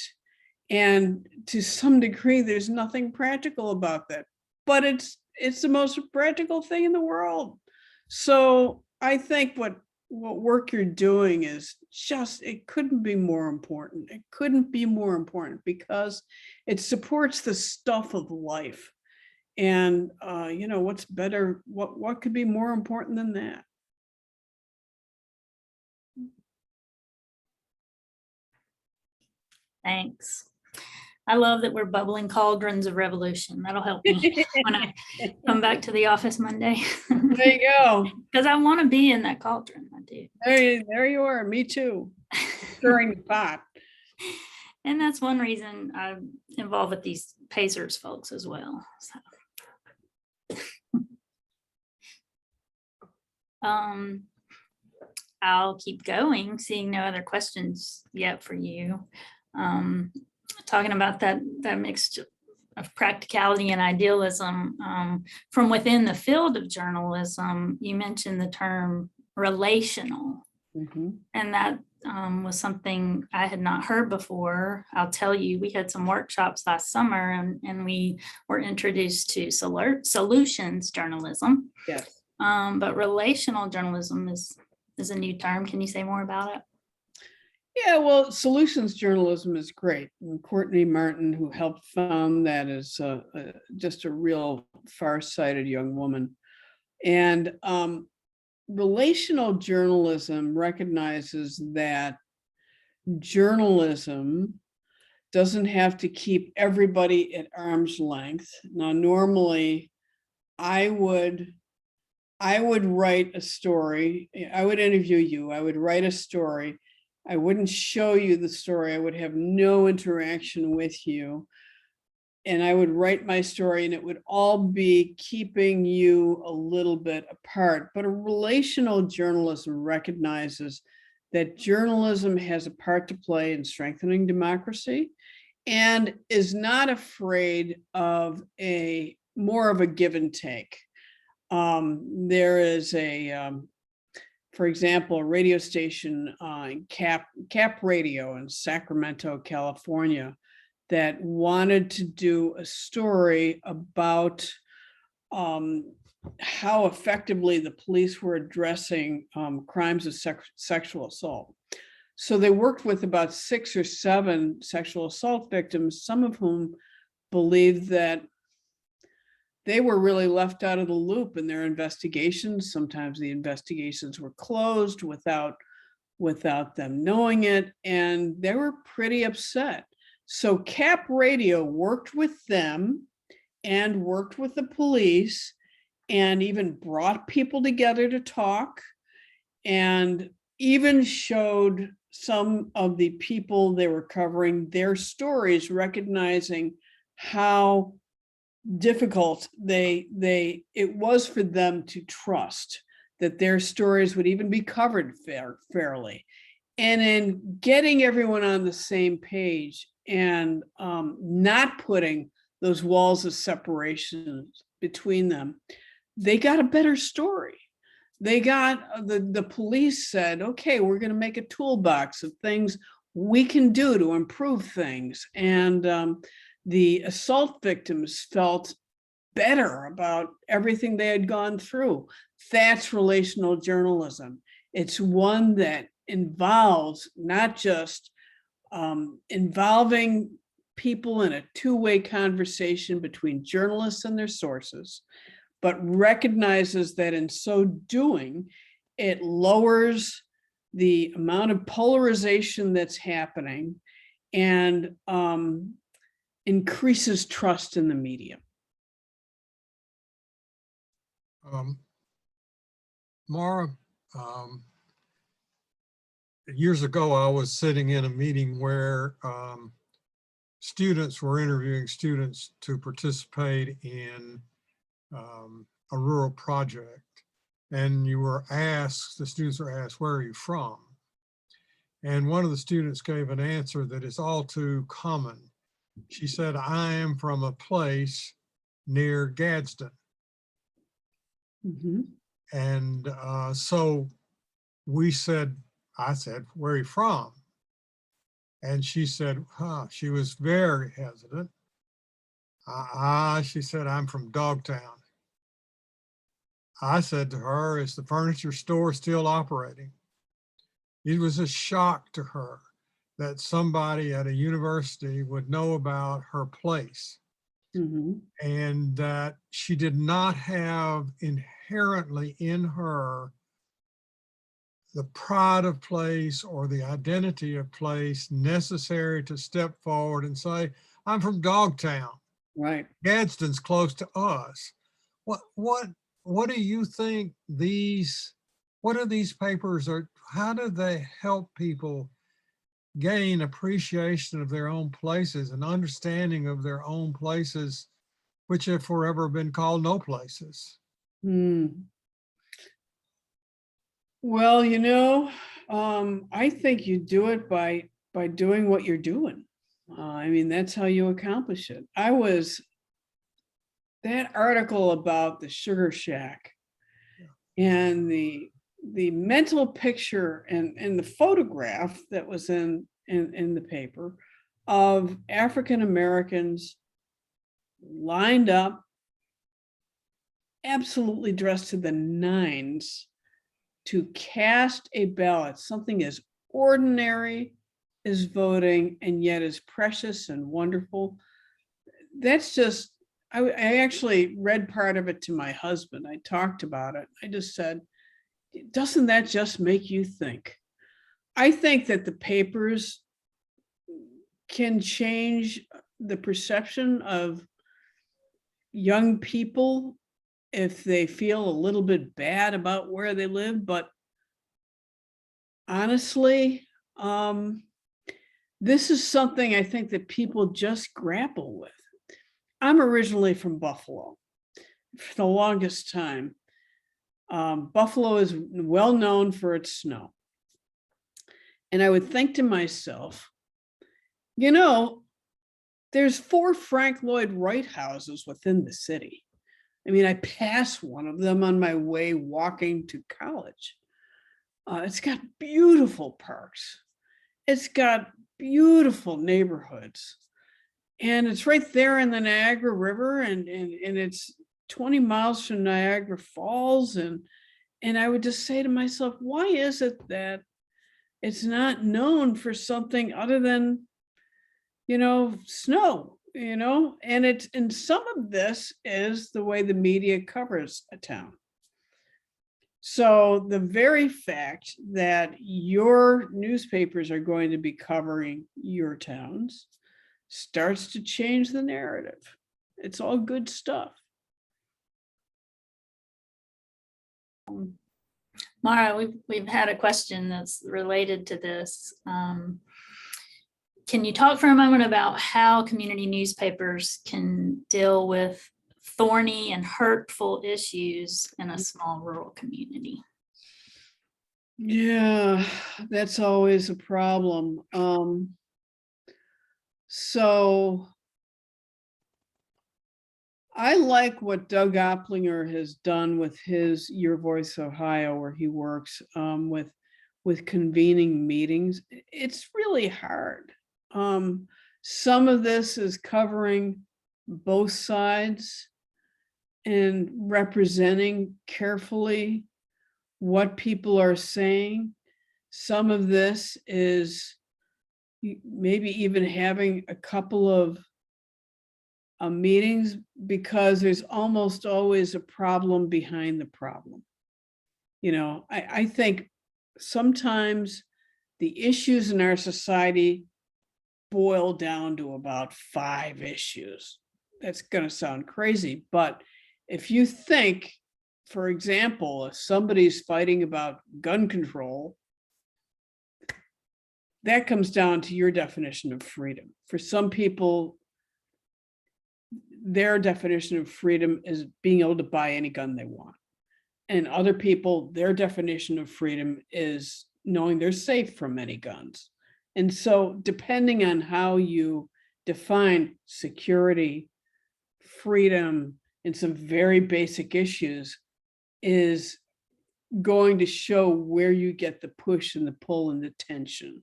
Speaker 5: And to some degree, there's nothing practical about that, but it's the most practical thing in the world. So I think what work you're doing is just, it couldn't be more important. It couldn't be more important because it supports the stuff of life. And you know, what's better, what could be more important than that?
Speaker 1: Thanks. I love that we're bubbling cauldrons of revolution. That'll help me when I come back to the office Monday.
Speaker 5: There you go.
Speaker 1: Because I want to be in that cauldron. I do.
Speaker 5: There you are. Me too. Stirring the pot.
Speaker 1: And that's one reason I'm involved with these Pacers folks as well. So. I'll keep going, seeing no other questions yet for you. Talking about that mixture of practicality and idealism from within the field of journalism, you mentioned the term relational.
Speaker 5: Mm-hmm.
Speaker 1: And that was something I had not heard before. I'll tell you, we had some workshops last summer and we were introduced to solutions journalism.
Speaker 5: Yes.
Speaker 1: But relational journalism is a new term. Can you say more about it?
Speaker 5: Yeah, well, solutions journalism is great. And Courtney Martin, who helped found that, is just a real far-sighted young woman. And relational journalism recognizes that journalism doesn't have to keep everybody at arm's length. Now, normally I would write a story. I would interview you. I would write a story. I wouldn't show you the story. I would have no interaction with you. And I would write my story, and it would all be keeping you a little bit apart. But a relational journalism recognizes that journalism has a part to play in strengthening democracy and is not afraid of more of a give and take. There is for example, a radio station, Cap Radio in Sacramento, California, that wanted to do a story about how effectively the police were addressing crimes of sexual assault. So they worked with about 6 or 7 sexual assault victims, some of whom believed that they were really left out of the loop in their investigations. Sometimes the investigations were closed without them knowing it, and they were pretty upset. So Cap Radio worked with them and worked with the police and even brought people together to talk, and even showed some of the people they were covering their stories, recognizing how difficult it was for them to trust that their stories would even be covered fairly. And in getting everyone on the same page and not putting those walls of separation between them, they got a better story. They got, the police said, okay, we're going to make a toolbox of things we can do to improve things. And the assault victims felt better about everything they had gone through. That's relational journalism. It's one that involves not just involving people in a two-way conversation between journalists and their sources, but recognizes that in so doing, it lowers the amount of polarization that's happening and increases trust in the media.
Speaker 2: Maura, years ago, I was sitting in a meeting where students were interviewing students to participate in a rural project. And the students were asked, where are you from? And one of the students gave an answer that is all too common. She said, I am from a place near Gadsden.
Speaker 5: Mm-hmm.
Speaker 2: And so I said, where are you from? And she said, she was very hesitant. She said, I'm from Dogtown. I said to her, is the furniture store still operating? It was a shock to her that somebody at a university would know about her place. Mm-hmm. And that she did not have inherently in her the pride of place or the identity of place necessary to step forward and say, I'm from Dogtown.
Speaker 5: Right.
Speaker 2: Gadsden's close to us. What do you think what are these papers, or how do they help people gain appreciation of their own places and understanding of their own places, which have forever been called no places?
Speaker 5: Well, I think you do it by doing what you're doing. I mean, that's how you accomplish it. That article about the sugar shack and the mental picture and the photograph that was in the paper of African Americans lined up, absolutely dressed to the nines, to cast a ballot, something as ordinary as voting and yet as precious and wonderful. That's just, I actually read part of it to my husband. I talked about it. I just said, doesn't that just make you think? I think that the papers can change the perception of young people if they feel a little bit bad about where they live, but honestly, this is something I think that people just grapple with. I'm originally from Buffalo. For the longest time, Buffalo is well known for its snow. And I would think to myself, you know, there's 4 Frank Lloyd Wright houses within the city. I mean, I pass one of them on my way walking to college. It's got beautiful parks. It's got beautiful neighborhoods. And it's right there in the Niagara River, and it's 20 miles from Niagara Falls. And I would just say to myself, why is it that it's not known for something other than, you know, snow, you know? And some of this is the way the media covers a town. So the very fact that your newspapers are going to be covering your towns starts to change the narrative. It's all good stuff.
Speaker 1: Maura, we've had a question that's related to this. Can you talk for a moment about how community newspapers can deal with thorny and hurtful issues in a small rural community?
Speaker 5: Yeah, that's always a problem. So I like what Doug Opplinger has done with his Your Voice Ohio, where he works with convening meetings. It's really hard. Some of this is covering both sides and representing carefully what people are saying. Some of this is maybe even having a couple of meetings, because there's almost always a problem behind the problem. You know, I think sometimes the issues in our society boil down to about 5 issues. That's going to sound crazy, but if you think, for example, if somebody's fighting about gun control, that comes down to your definition of freedom. For some people, their definition of freedom is being able to buy any gun they want. And other people, their definition of freedom is knowing they're safe from any guns. And so depending on how you define security, freedom, and some very basic issues is going to show where you get the push and the pull and the tension.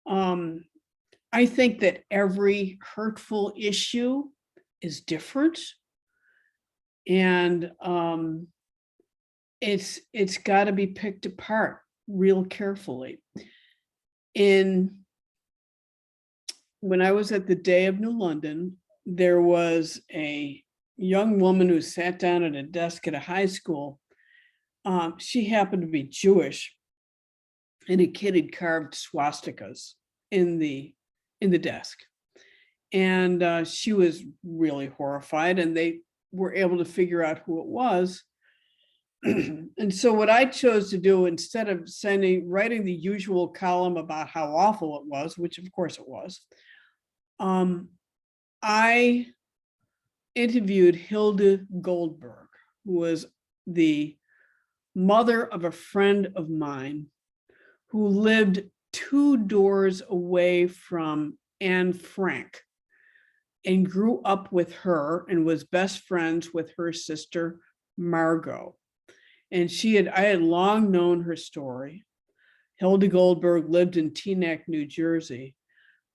Speaker 5: I think that every hurtful issue is different, and it's got to be picked apart real carefully. When I was at the Day of New London, there was a young woman who sat down at a desk at a high school. She happened to be Jewish, and a kid had carved swastikas in the desk. And she was really horrified, and they were able to figure out who it was. And so what I chose to do, instead of writing the usual column about how awful it was, which of course it was, I interviewed Hilda Goldberg, who was the mother of a friend of mine who lived 2 doors away from Anne Frank and grew up with her and was best friends with her sister, Margot. And I had long known her story. Hilda Goldberg lived in Teaneck, New Jersey.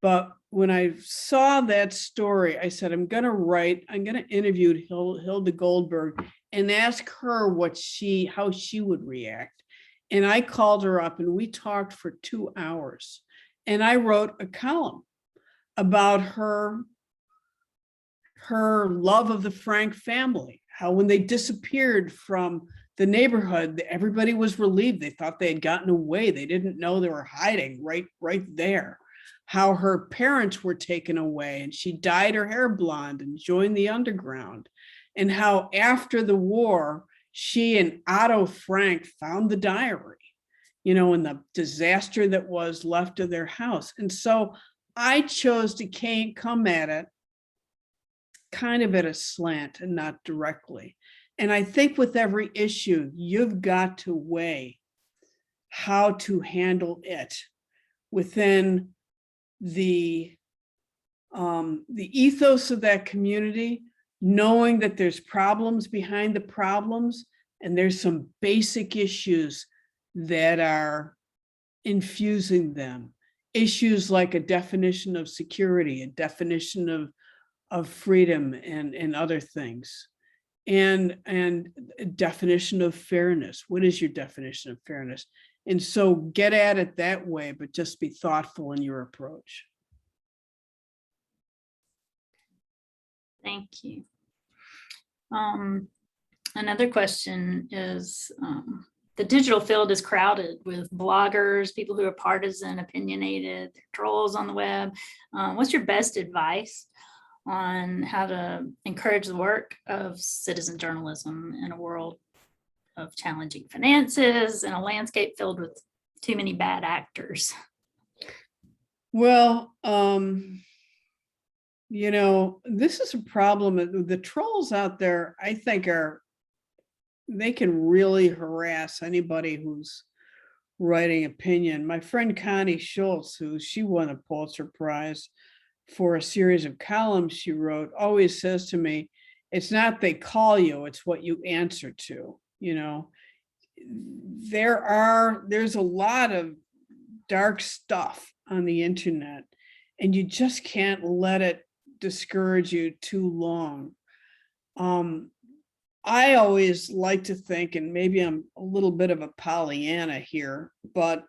Speaker 5: But when I saw that story, I said, I'm going to interview Hilda Goldberg and ask her how she would react. And I called her up and we talked for 2 hours. And I wrote a column about her love of the Frank family, how when they disappeared from the neighborhood, everybody was relieved. They thought they had gotten away. They didn't know they were hiding right there. How her parents were taken away and she dyed her hair blonde and joined the underground. And how after the war, she and Otto Frank found the diary, you know, and the disaster that was left of their house. And so I chose to come at it kind of at a slant and not directly. And I think with every issue, you've got to weigh how to handle it within the ethos of that community, knowing that there's problems behind the problems, and there's some basic issues that are infusing them. Issues like a definition of security, a definition of freedom and other things. And a definition of fairness. What is your definition of fairness? And so get at it that way, but just be thoughtful in your approach.
Speaker 1: Thank you. Another question is, the digital field is crowded with bloggers, people who are partisan, opinionated, trolls on the web. What's your best advice on how to encourage the work of citizen journalism in a world of challenging finances and a landscape filled with too many bad actors?
Speaker 5: Well, you know, this is a problem. The trolls out there, I think, they can really harass anybody who's writing opinion. My friend Connie Schultz, she won a Pulitzer Prize for a series of columns she wrote, always says to me, it's not they call you, it's what you answer to. You know, there's a lot of dark stuff on the internet, and you just can't let it discourage you too long. I always like to think, and maybe I'm a little bit of a Pollyanna here, but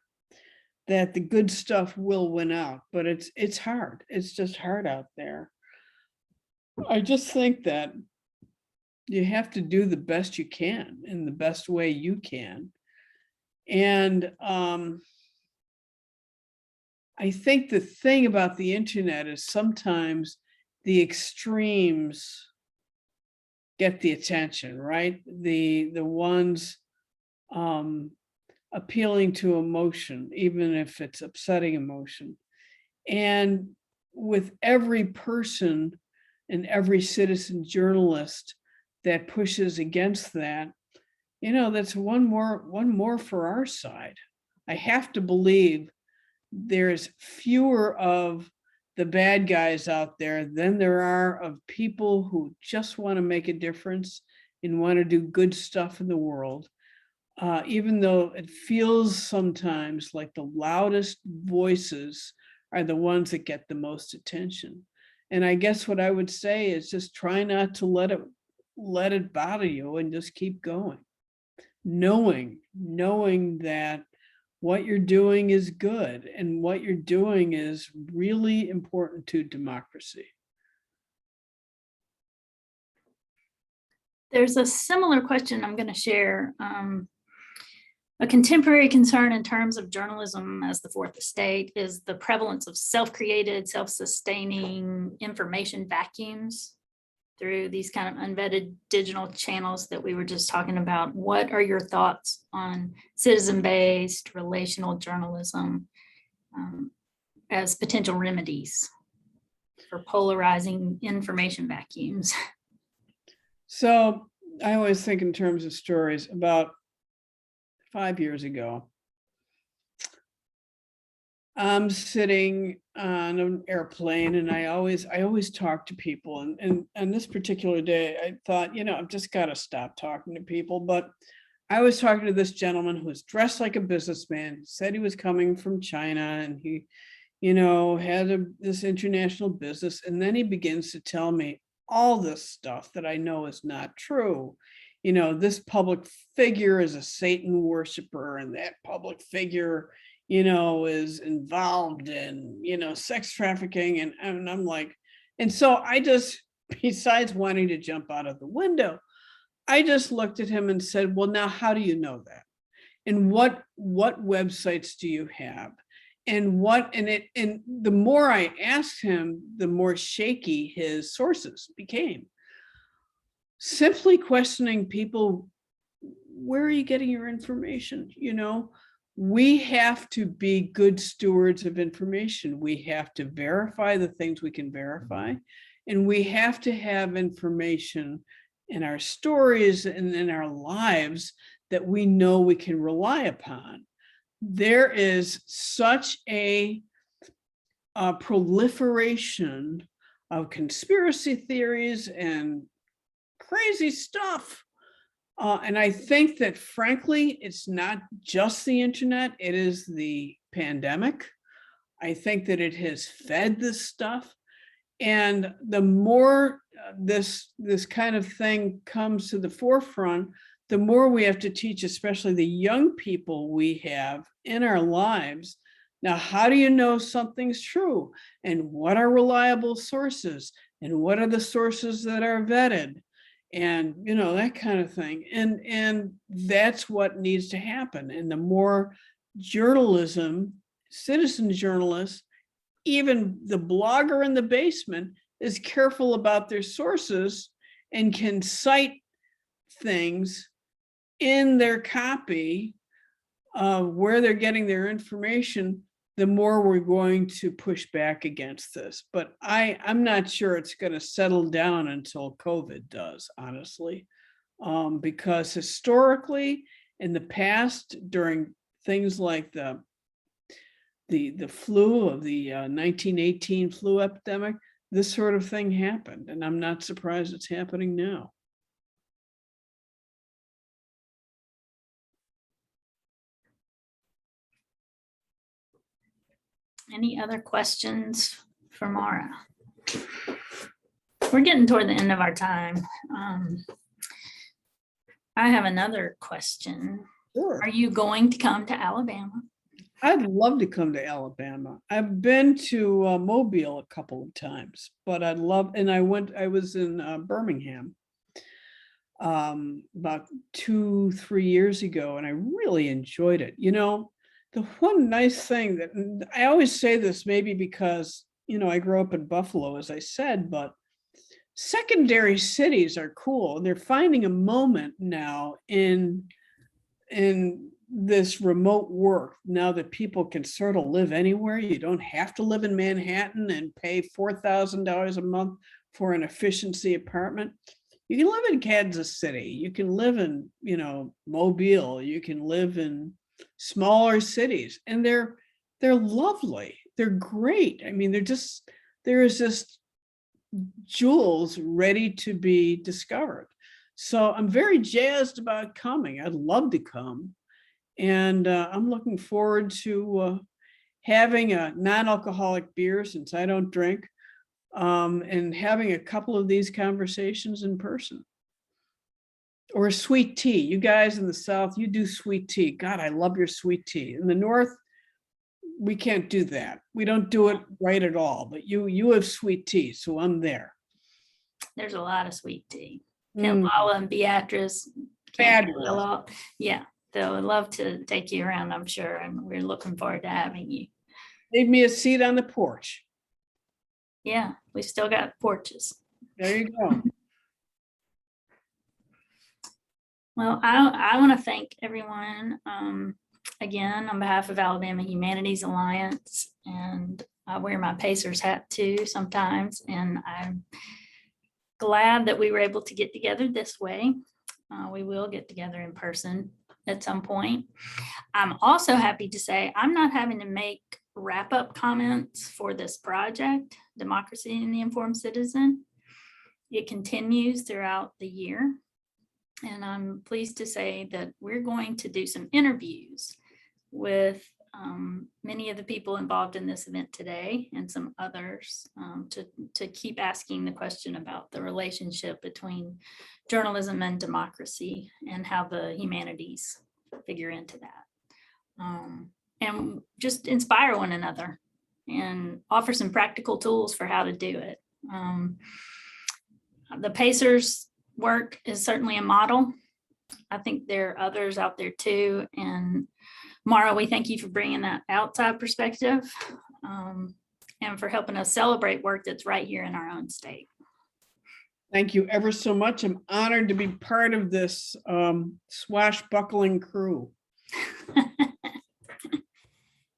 Speaker 5: that the good stuff will win out. But it's hard. It's just hard out there. I just think that you have to do the best you can in the best way you can. And I think the thing about the internet is sometimes the extremes get the attention, right? The ones appealing to emotion, even if it's upsetting emotion. And with every person and every citizen journalist that pushes against that, you know, that's one more for our side. I have to believe there's fewer of the bad guys out there than there are of people who just want to make a difference and want to do good stuff in the world. Even though it feels sometimes like the loudest voices are the ones that get the most attention. And I guess what I would say is just try not to let it bother you and just keep going. Knowing that what you're doing is good and what you're doing is really important to democracy.
Speaker 1: There's a similar question I'm going to share. A contemporary concern in terms of journalism as the fourth estate is the prevalence of self-created, self-sustaining information vacuums through these kind of unvetted digital channels that we were just talking about. What are your thoughts on citizen-based relational journalism as potential remedies for polarizing information vacuums?
Speaker 5: So I always think in terms of stories. About 5 years ago, I'm sitting on an airplane, and I always talk to people. And on this particular day, I thought, you know, I've just got to stop talking to people. But I was talking to this gentleman who was dressed like a businessman, said he was coming from China, and he, you know, had this international business. And then he begins to tell me all this stuff that I know is not true. You know, this public figure is a Satan worshiper, and that public figure, you know, is involved in, you know, sex trafficking. And I'm like, and so I just, besides wanting to jump out of the window, I just looked at him and said, well, now how do you know that? And what websites do you have? And the more I asked him, the more shaky his sources became. Simply questioning people, where are you getting your information? You know, we have to be good stewards of information. We have to verify the things we can verify, and we have to have information in our stories and in our lives that we know we can rely upon. There is such a proliferation of conspiracy theories and crazy stuff. And I think that, frankly, it's not just the internet, it is the pandemic. I think that it has fed this stuff. And the more this kind of thing comes to the forefront, the more we have to teach, especially the young people we have in our lives. Now, how do you know something's true? And what are reliable sources? And what are the sources that are vetted? And, you know, that kind of thing. And that's what needs to happen. And the more journalism, citizen journalists, even the blogger in the basement is careful about their sources and can cite things in their copy of where they're getting their information, the more we're going to push back against this. But I'm not sure it's going to settle down until COVID does, honestly, because historically in the past, during things like the flu of the 1918 flu epidemic, this sort of thing happened, and I'm not surprised it's happening now.
Speaker 1: Any other questions for Maura? We're getting toward the end of our time. I have another question.
Speaker 5: Sure.
Speaker 1: Are you going to come to Alabama?
Speaker 5: I'd love to come to Alabama. I've been to Mobile a couple of times, but I'd love, and I was in Birmingham about 2-3 years ago, and I really enjoyed it. You know, the one nice thing that, and I always say this, maybe because, you know, I grew up in Buffalo, as I said, but secondary cities are cool. And they're finding a moment now in this remote work, now that people can sort of live anywhere. You don't have to live in Manhattan and pay $4,000 a month for an efficiency apartment. You can live in Kansas City. You can live in, you know, Mobile. You can live in smaller cities, and they're lovely. They're great. I mean, there is just jewels ready to be discovered. So I'm very jazzed about coming. I'd love to come. And I'm looking forward to having a non-alcoholic beer, since I don't drink, and having a couple of these conversations in person. Or a sweet tea. You guys in the South, you do sweet tea. God, I love your sweet tea. In the North, we can't do that. We don't do it right at all, but you have sweet tea, so I'm there.
Speaker 1: There's a lot of sweet tea. Pintlala and Beatrice.
Speaker 5: Fabulous.
Speaker 1: Yeah, they'll love to take you around, I'm sure, and we're looking forward to having you.
Speaker 5: Leave me a seat on the porch.
Speaker 1: Yeah, we still got porches.
Speaker 5: There you go.
Speaker 1: Well, I want to thank everyone again on behalf of Alabama Humanities Alliance, and I wear my Pacers hat too sometimes, and I'm glad that we were able to get together this way. We will get together in person at some point. I'm also happy to say I'm not having to make wrap-up comments for this project, Democracy and the Informed Citizen. It continues throughout the year. And I'm pleased to say that we're going to do some interviews with many of the people involved in this event today, and some others to keep asking the question about the relationship between journalism and democracy, and how the humanities figure into that. And just inspire one another and offer some practical tools for how to do it. The Pacers work is certainly a model. I think there are others out there too. And Maura, we thank you for bringing that outside perspective and for helping us celebrate work that's right here in our own state.
Speaker 5: Thank you ever so much. I'm honored to be part of this swashbuckling crew.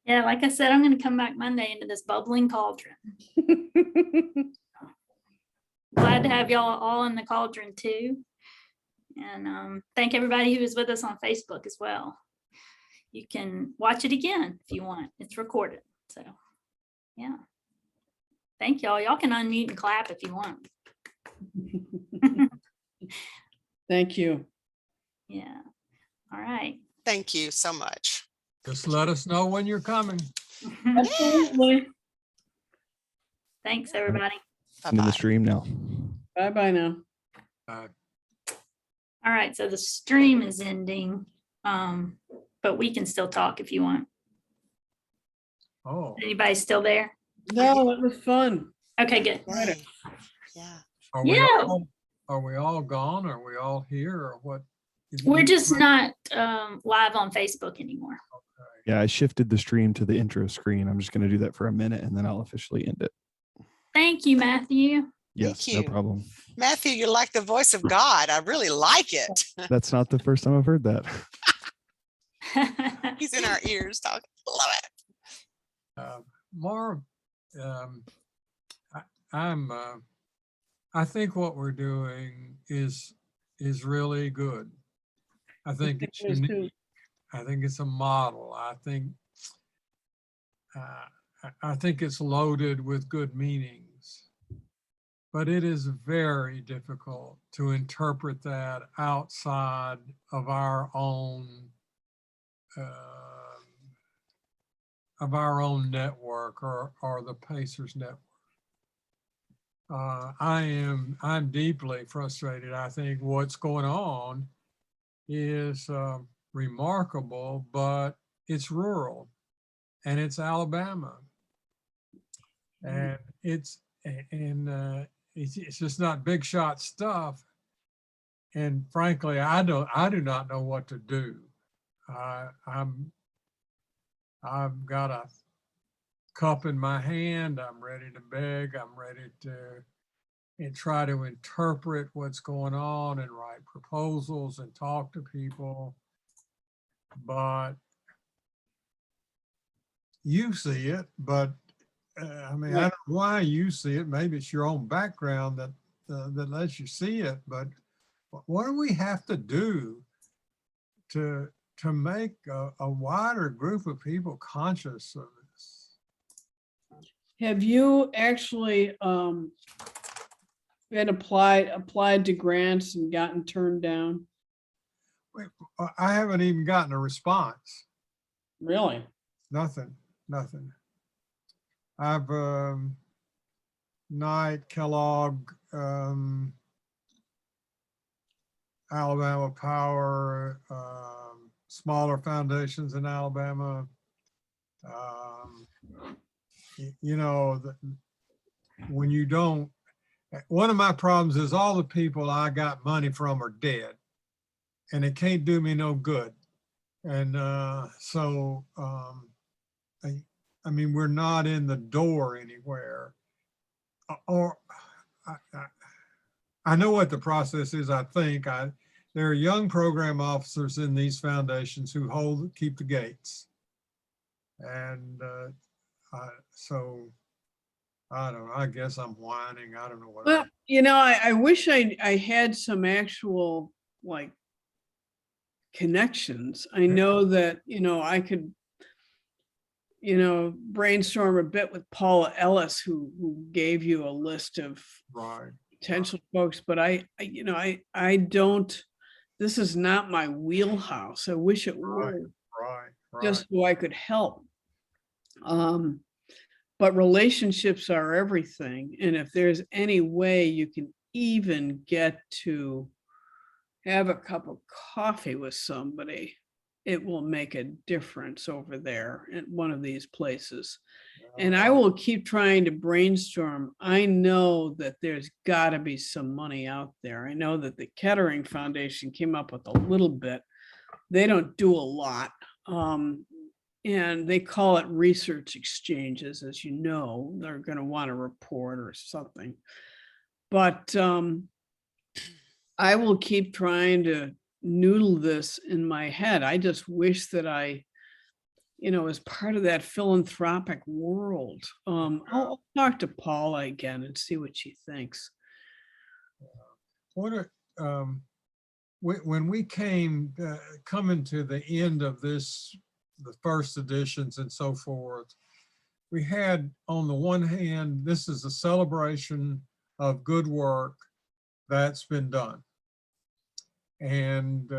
Speaker 1: Yeah, like I said, I'm going to come back Monday into this bubbling cauldron. Glad to have y'all all in the cauldron too. And thank everybody who was with us on Facebook as well. You can watch it again if you want. It's recorded. So yeah. Thank y'all. Y'all can unmute and clap if you want.
Speaker 5: Thank you.
Speaker 1: Yeah. All right.
Speaker 3: Thank you so much.
Speaker 2: Just let us know when you're coming.
Speaker 5: Absolutely.
Speaker 1: Thanks, everybody.
Speaker 6: In the
Speaker 3: Bye-bye.
Speaker 6: stream now.
Speaker 5: Bye-bye now.
Speaker 2: Uh,
Speaker 1: All right. So the stream is ending, but we can still talk if you want.
Speaker 2: Oh,
Speaker 1: Anybody still there?
Speaker 5: No, it was fun.
Speaker 1: Okay, good.
Speaker 5: Friday.
Speaker 3: Yeah.
Speaker 2: are we
Speaker 1: Yeah.
Speaker 2: are we all gone? Are we all here or what?
Speaker 1: We're just not live on Facebook anymore.
Speaker 6: Yeah, I shifted the stream to the intro screen. I'm just going to do that for a minute and then I'll officially end it.
Speaker 1: Thank you, Matthew.
Speaker 6: Yes,
Speaker 3: you.
Speaker 6: no problem.
Speaker 3: Matthew, you're like the voice of God. I really like it.
Speaker 6: That's not the first time I've heard that.
Speaker 3: He's in our ears talking. Love it.
Speaker 2: Maura, I think what we're doing is really good. I think it's
Speaker 5: it is too.
Speaker 2: unique. I think it's a model. I think it's loaded with good meanings, but it is very difficult to interpret that outside of our own network or the Pacers network. I'm deeply frustrated. I think what's going on is remarkable, but it's rural and it's Alabama, and it's just not big shot stuff. And frankly, I do not know what to do. I've got a cup in my hand. I'm ready to beg. I'm ready to try to interpret what's going on and write proposals and talk to people. But you see it, but I mean, I don't know why you see it. Maybe it's your own background that lets you see it. But what do we have to do to make a wider group of people conscious of this?
Speaker 5: Have you actually been applied to grants and gotten turned down?
Speaker 2: I haven't even gotten a response.
Speaker 5: Really?
Speaker 2: Nothing. I've Knight, Kellogg, Alabama Power, smaller foundations in Alabama. You know, when you don't, one of my problems is all the people I got money from are dead and it can't do me no good. And so, I mean, we're not in the door anywhere. Or I know what the process is. I think there are young program officers in these foundations who keep the gates. And so I don't know, I guess I'm whining. I don't know what.
Speaker 5: Well, you know, I wish I had some actual like connections. I know that, you know, I could, you know, brainstorm a bit with Paula Ellis, who gave you a list of potential folks, but I don't, this is not my wheelhouse. I wish it were, just so I could help. But relationships are everything. And if there's any way you can even get to have a cup of coffee with somebody, it will make a difference over there at one of these places. And I will keep trying to brainstorm. I know that there's got to be some money out there. I know that the Kettering Foundation came up with a little bit. They don't do a lot. And they call it research exchanges, as you know. They're going to want a report or something. But I will keep trying to noodle this in my head. I just wish that I, as part of that philanthropic world. I'll talk to Paula again and see what she thinks.
Speaker 2: When we coming to the end of this, the first editions and so forth, we had, on the one hand, this is a celebration of good work that's been done. And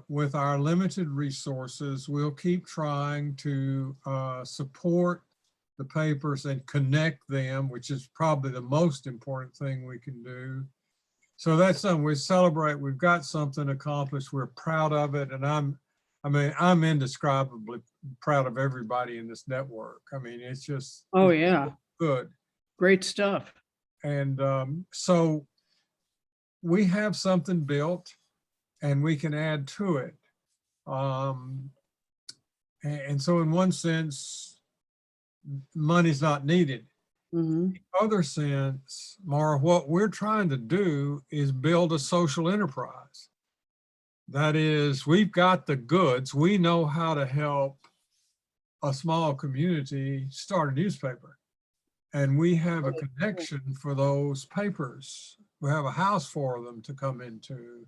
Speaker 2: with our limited resources, we'll keep trying to support the papers and connect them, which is probably the most important thing we can do. So that's something we celebrate. We've got something accomplished. We're proud of it. And I'm indescribably proud of everybody in this network. I mean, it's just,
Speaker 5: Oh,
Speaker 2: it's
Speaker 5: yeah.
Speaker 2: good.
Speaker 5: Great stuff.
Speaker 2: And so we have something built and we can add to it. And so in one sense, money's not needed.
Speaker 5: Mm-hmm.
Speaker 2: In other sense, Maura, what we're trying to do is build a social enterprise. That is, we've got the goods. We know how to help a small community start a newspaper. And we have a connection for those papers. We have a house for them to come into.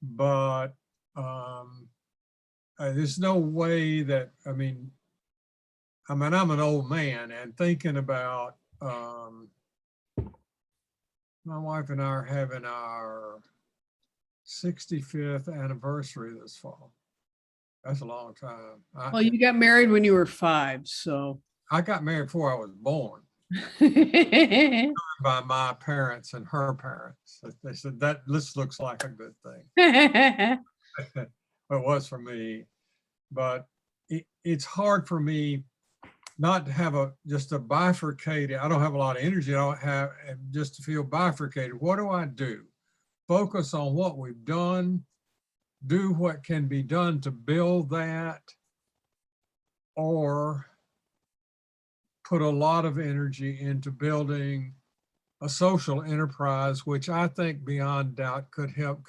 Speaker 2: But there's no way that, I'm an old man, and thinking about, my wife and I are having our 65th anniversary this fall. That's a long time.
Speaker 5: Well, you got married when you were 5, so.
Speaker 2: I got married before I was born by my parents and her parents. They said that this looks like a good thing. It was for me, but it's hard for me not to have just a bifurcated. I don't have a lot of energy. I don't have just to feel bifurcated. What do I do? Focus on what we've done, do what can be done to build that, or put a lot of energy into building a social enterprise, which I think beyond doubt could help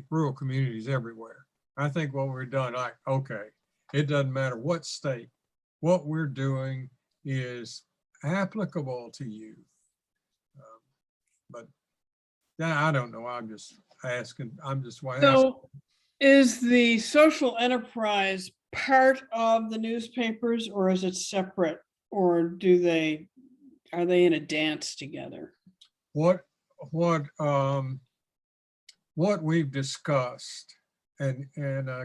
Speaker 2: rural communities everywhere. I think what we've done, okay, it doesn't matter what state, what we're doing is applicable to you. But yeah, I don't know. I'm just asking.
Speaker 5: So is the social enterprise part of the newspapers, or is it separate, or are they in a dance together?
Speaker 2: What we've discussed, and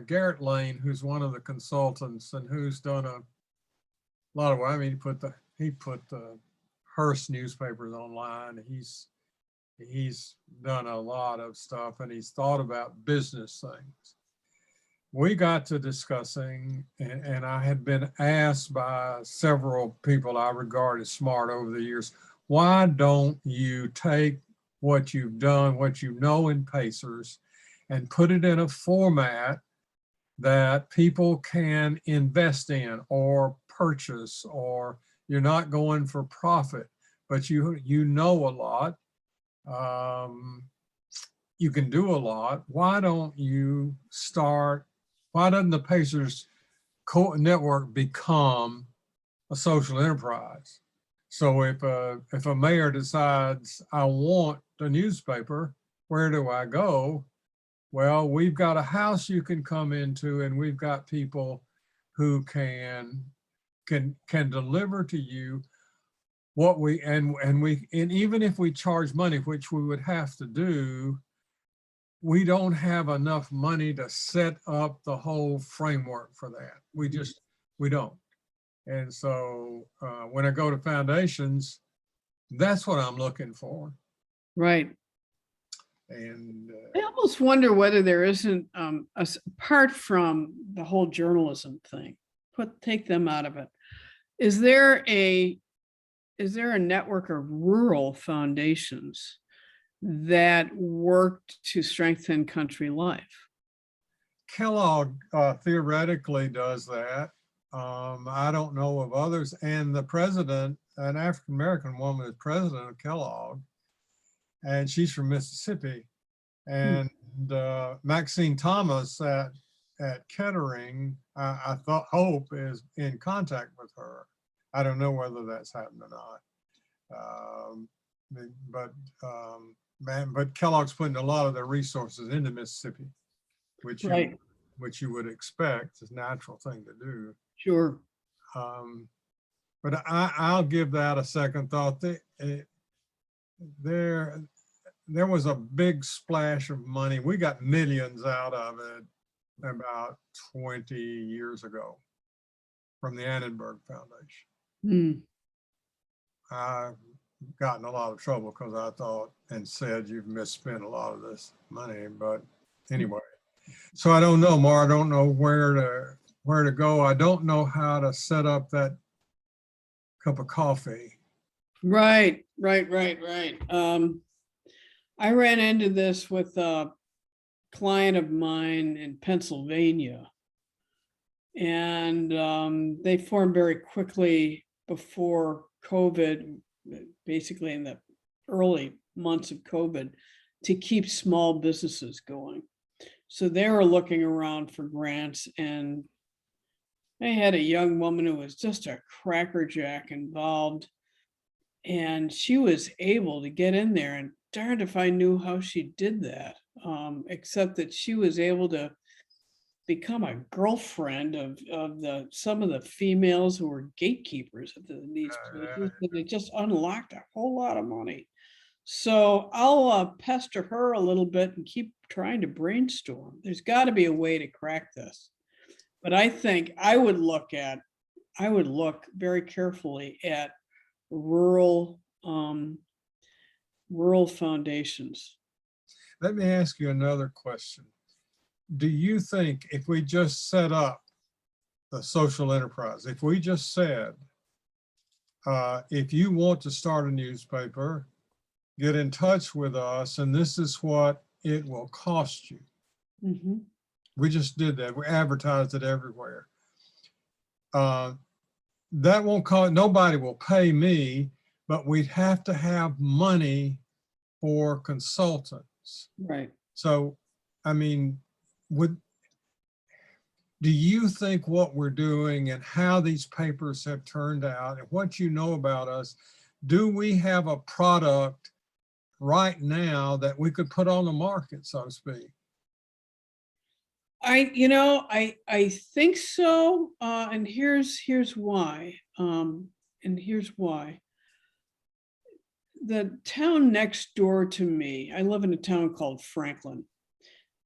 Speaker 2: Garrett Lane, who's one of the consultants and who's done a lot of work. He put the Hearst newspapers online. He's done a lot of stuff, and he's thought about business things. We got to discussing, and I had been asked by several people I regard as smart over the years, why don't you take what you've done, what you know in Pacers, and put it in a format that people can invest in or purchase, or you're not going for profit, but you know a lot. You can do a lot. Why doesn't the Pacers network become a social enterprise? So if a mayor decides, I want a newspaper, where do I go? Well, we've got a house you can come into, and we've got people who can deliver to you what and even if we charge money, which we would have to do, we don't have enough money to set up the whole framework for that. We don't. And so when I go to foundations, that's what I'm looking for.
Speaker 5: Right.
Speaker 2: And
Speaker 5: I almost wonder whether there isn't, apart from the whole journalism thing, take them out of it. Is there a network of rural foundations that worked to strengthen country life?
Speaker 2: Kellogg theoretically does that. I don't know of others. And the president, an African-American woman, is president of Kellogg, and she's from Mississippi. And Maxine Thomas at Kettering, I hope is in contact with her. I don't know whether that's happened or not. But Kellogg's putting a lot of their resources into Mississippi, which you would expect is a natural thing to do.
Speaker 5: Sure.
Speaker 2: But I'll give that a second thought. There was a big splash of money. We got millions out of it about 20 years ago from the Annenberg Foundation. I've gotten a lot of trouble because I thought and said you've misspent a lot of this money, but anyway. So I don't know, Maura. I don't know where to go. I don't know how to set up that cup of coffee.
Speaker 5: Right. I ran into this with a client of mine in Pennsylvania, and they formed very quickly before COVID, basically in the early months of COVID, to keep small businesses going. So they were looking around for grants, and they had a young woman who was just a crackerjack involved, and she was able to get in there, and darned if I knew how she did that, except that she was able to become a girlfriend of some of the females who were gatekeepers at these places, and it just unlocked a whole lot of money. So I'll pester her a little bit and keep trying to brainstorm. There's got to be a way to crack this. But I think I would look very carefully at rural foundations.
Speaker 2: Let me ask you another question. Do you think if we just set up the social enterprise, if we just said, if you want to start a newspaper, get in touch with us, and this is what it will cost you. We just did that. We advertised it everywhere. That won't cost, nobody will pay me, but we'd have to have money for consultants.
Speaker 5: Right.
Speaker 2: So, I mean, do you think what we're doing and how these papers have turned out and what you know about us, do we have a product right now that we could put on the market, so to speak?
Speaker 5: I think so. And here's why. The town next door to me, I live in a town called Franklin.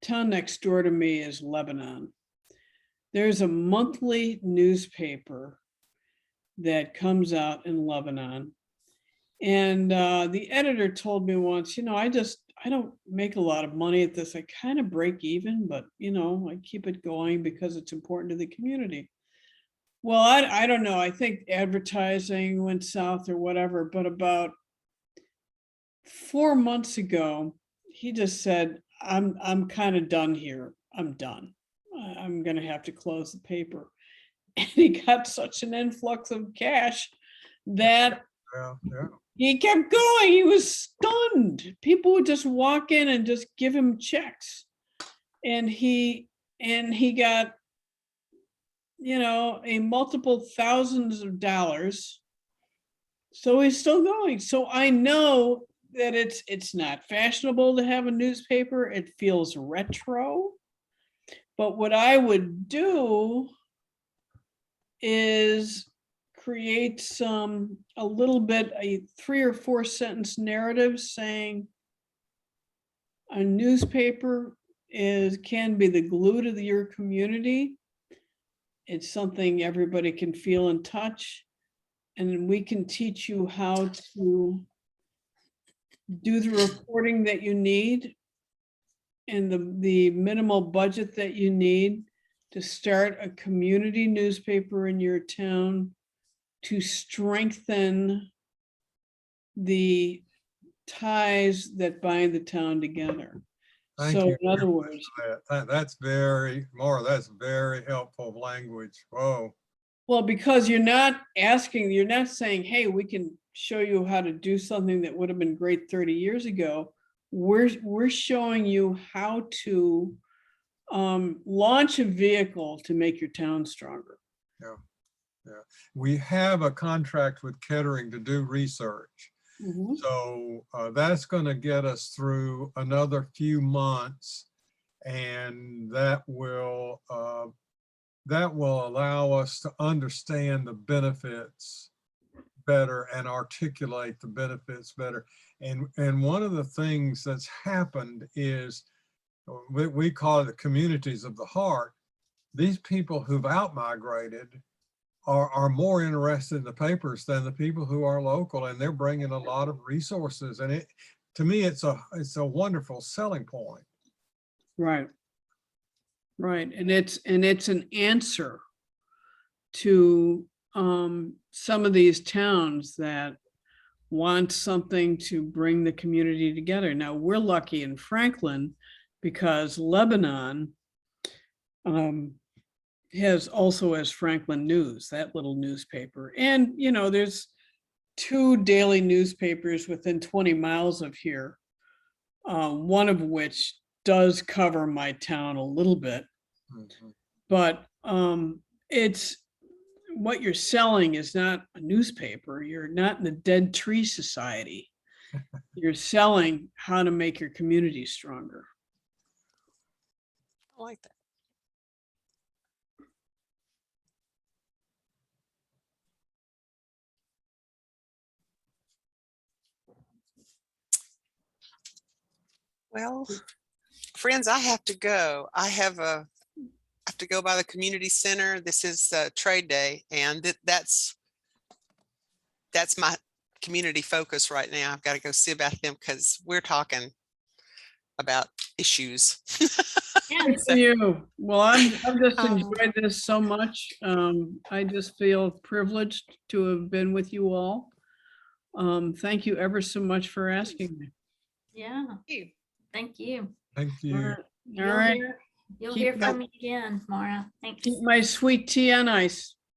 Speaker 5: Town next door to me is Lebanon. There's a monthly newspaper that comes out in Lebanon. And the editor told me once, I don't make a lot of money at this. I kind of break even, but I keep it going because it's important to the community. Well, I don't know. I think advertising went south or whatever, but about 4 months ago, he just said, I'm kind of done here. I'm done. I'm going to have to close the paper. And he got such an influx of cash that he kept going. He was stunned. People would just walk in and just give him checks. And he got, a multiple thousands of dollars. So he's still going. So I know that it's not fashionable to have a newspaper. It feels retro. But what I would do is create a little bit, a 3 or 4 sentence narrative saying a newspaper can be the glue to your community. It's something everybody can feel and touch. And we can teach you how to do the reporting that you need the minimal budget that you need to start a community newspaper in your town to strengthen the ties that bind the town together.
Speaker 2: Thank
Speaker 5: So
Speaker 2: you
Speaker 5: in other
Speaker 2: very
Speaker 5: words,
Speaker 2: That's very, Maura, that's very helpful language. Whoa.
Speaker 5: well, because you're not saying, hey, we can show you how to do something that would have been great 30 years ago. We're showing you how to launch a vehicle to make your town stronger.
Speaker 2: Yeah. We have a contract with Kettering to do research.
Speaker 5: Mhm.
Speaker 2: So that's going to get us through another few months, and that will allow us to understand the benefits better and articulate the benefits better. And one of the things that's happened is we call it the communities of the heart. These people who've outmigrated are more interested in the papers than the people who are local, and they're bringing a lot of resources. And to me, it's a wonderful selling point.
Speaker 5: Right. Right. And it's an answer to some of these towns that want something to bring the community together. Now, we're lucky in Franklin because Lebanon has Franklin News, that little newspaper. And, you know, there's 2 daily newspapers within 20 miles of here, one of which does cover my town a little bit.
Speaker 2: Mhm.
Speaker 5: But it's what you're selling is not a newspaper. You're not in the Dead Tree Society. You're selling how to make your community stronger.
Speaker 3: I like that. Well, friends, I have to go. I have to go by the community center. This is trade day, and that's my community focus right now. I've got to go see about them because we're talking about issues.
Speaker 1: Yeah.
Speaker 5: For you. Well, I've just
Speaker 1: Oh.
Speaker 5: enjoyed this so much. I just feel privileged to have been with you all. Thank you ever so much for asking me.
Speaker 1: Yeah, thank you.
Speaker 2: Thank
Speaker 5: All
Speaker 2: you.
Speaker 5: right. All right.
Speaker 1: You'll
Speaker 5: Keep
Speaker 1: hear
Speaker 5: my-
Speaker 1: from me again, Maura. Thanks.
Speaker 5: Keep my sweet tea on ice.